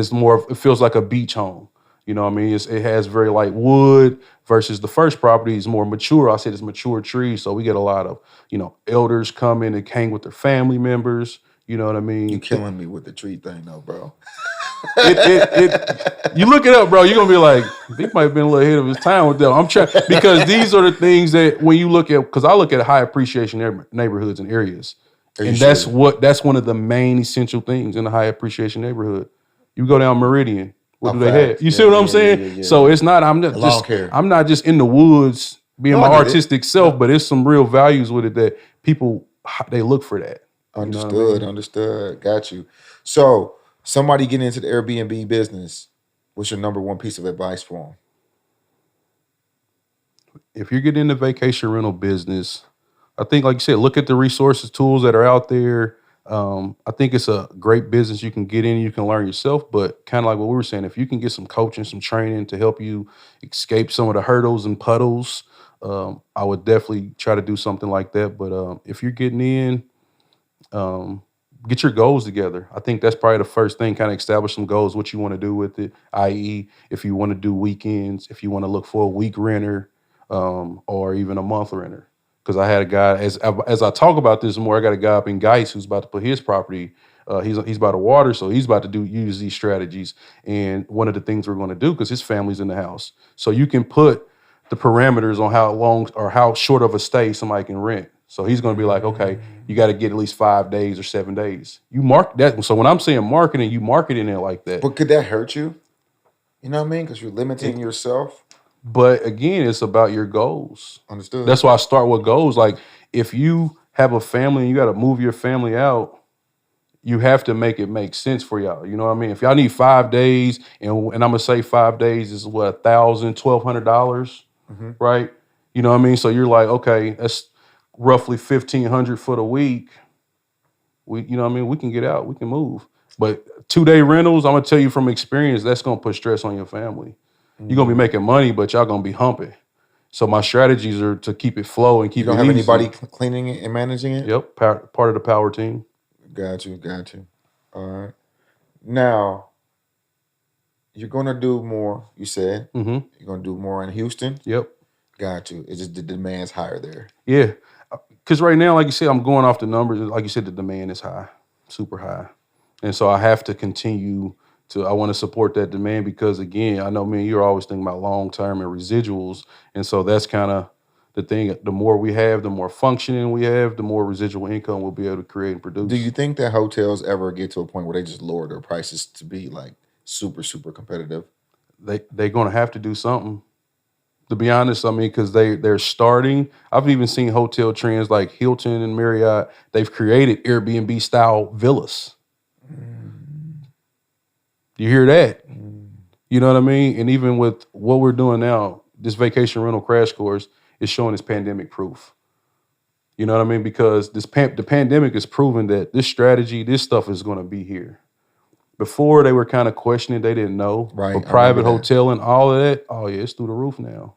Speaker 1: feels like a beach home. You know what I mean? It has very light wood versus the first property is more mature. I said it's mature trees. So we get a lot of, elders come in and hang with their family members. You know what I mean?
Speaker 2: You killing me with the tree thing though, bro.
Speaker 1: You look it up, bro. You're gonna be like, he might have been a little ahead of his time with them. I'm trying because these are the things that when you look at, because I look at high appreciation neighborhoods and areas, and that's one of the main essential things in a high appreciation neighborhood. You go down Meridian, what do they have? You see what I'm saying? So it's not. I'm not just in the woods being my artistic self, but it's some real values with it that people they look for that.
Speaker 2: Understood. Got you. So somebody getting into the Airbnb business, what's your number one piece of advice for them?
Speaker 1: If you're getting into vacation rental business, I think, like you said, look at the resources, tools that are out there. I think it's a great business you can get in, you can learn yourself, but kind of like what we were saying, if you can get some coaching, some training to help you escape some of the hurdles and puddles, I would definitely try to do something like that. But if you're getting in, get your goals together. I think that's probably the first thing, kind of establish some goals, what you want to do with it, i.e. if you want to do weekends, if you want to look for a week renter, or even a month renter. Because I had a guy, as I talk about this more, I got a guy up in Geis who's about to put his property, he's by the water, so he's about to use these strategies. And one of the things we're going to do, because his family's in the house, so you can put the parameters on how long or how short of a stay somebody can rent. So he's going to be like, okay, you got to get at least 5 days or 7 days. You mark that. So when I'm saying marketing, you marketing it like that.
Speaker 2: But could that hurt you? You know what I mean? Because you're limiting yourself.
Speaker 1: But again, it's about your goals.
Speaker 2: Understood.
Speaker 1: That's why I start with goals. Like if you have a family and you got to move your family out, you have to make it make sense for y'all. You know what I mean? If y'all need 5 days, and I'm gonna say 5 days is what, $1,000, $1,200, right? You know what I mean? So you're like, okay, that's roughly $1,500 for the week. You know what I mean? We can get out, we can move. But 2-day rentals, I'm gonna tell you from experience, that's gonna put stress on your family. You're gonna be making money, but y'all gonna be humping. So my strategies are to keep it flow and keep it easy.
Speaker 2: You don't have anybody cleaning it and managing it?
Speaker 1: Yep, part of the power team.
Speaker 2: Got you. All right. Now, you're gonna do more, you said. You're gonna do more in Houston?
Speaker 1: Yep.
Speaker 2: Got you. It's just the demand's higher there.
Speaker 1: Yeah. Because right now, like you said, I'm going off the numbers. Like you said, the demand is high, super high. And so I have to continue I want to support that demand because, again, I know, man, you're always thinking about long-term and residuals. And so that's kind of the thing. The more we have, the more functioning we have, the more residual income we'll be able to create and produce.
Speaker 2: Do you think that hotels ever get to a point where they just lower their prices to be like super, super competitive?
Speaker 1: They're going to have to do something. To be honest, I mean, because they're starting. I've even seen hotel trends like Hilton and Marriott. They've created Airbnb style villas. You hear that? You know what I mean? And even with what we're doing now, this vacation rental crash course is showing it's pandemic proof. You know what I mean? Because the pandemic has proven that this strategy, this stuff is going to be here. Before they were kind of questioning, they didn't know.
Speaker 2: Right.
Speaker 1: But private hotel and all of that, oh yeah, it's through the roof now.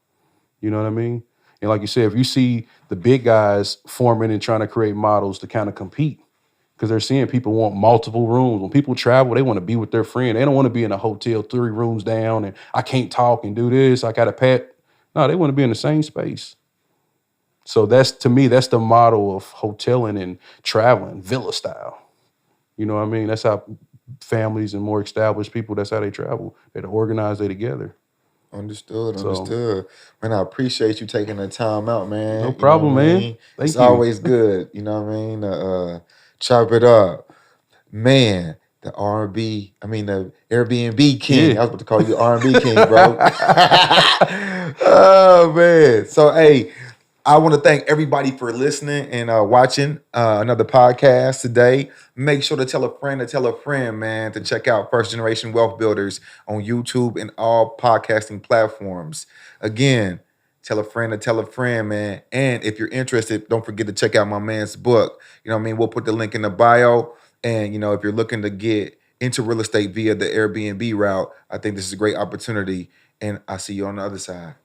Speaker 1: You know what I mean? And like you said, if you see the big guys forming and trying to create models to kind of compete, because they're seeing people want multiple rooms. When people travel, they want to be with their friend. They don't want to be in a hotel 3 rooms down and I can't talk and do this. I got a pet. No, they want to be in the same space. So to me, that's the model of hoteling and traveling, villa style. You know what I mean? That's how families and more established people, that's how they travel. They're organized, they're together.
Speaker 2: Understood. Man, I appreciate you taking the time out, man.
Speaker 1: No problem, man. Thank you.
Speaker 2: It's always good, you know what I mean? Chop it up. Man, the Airbnb king. Yeah. I was about to call you R&B king, bro. Oh, man. So, hey, I want to thank everybody for listening and watching another podcast today. Make sure to tell a friend, man, to check out First Generation Wealth Builders on YouTube and all podcasting platforms. Again, tell a friend, man. And if you're interested, don't forget to check out my man's book. You know what I mean? We'll put the link in the bio. And, you know, if you're looking to get into real estate via the Airbnb route, I think this is a great opportunity. And I'll see you on the other side.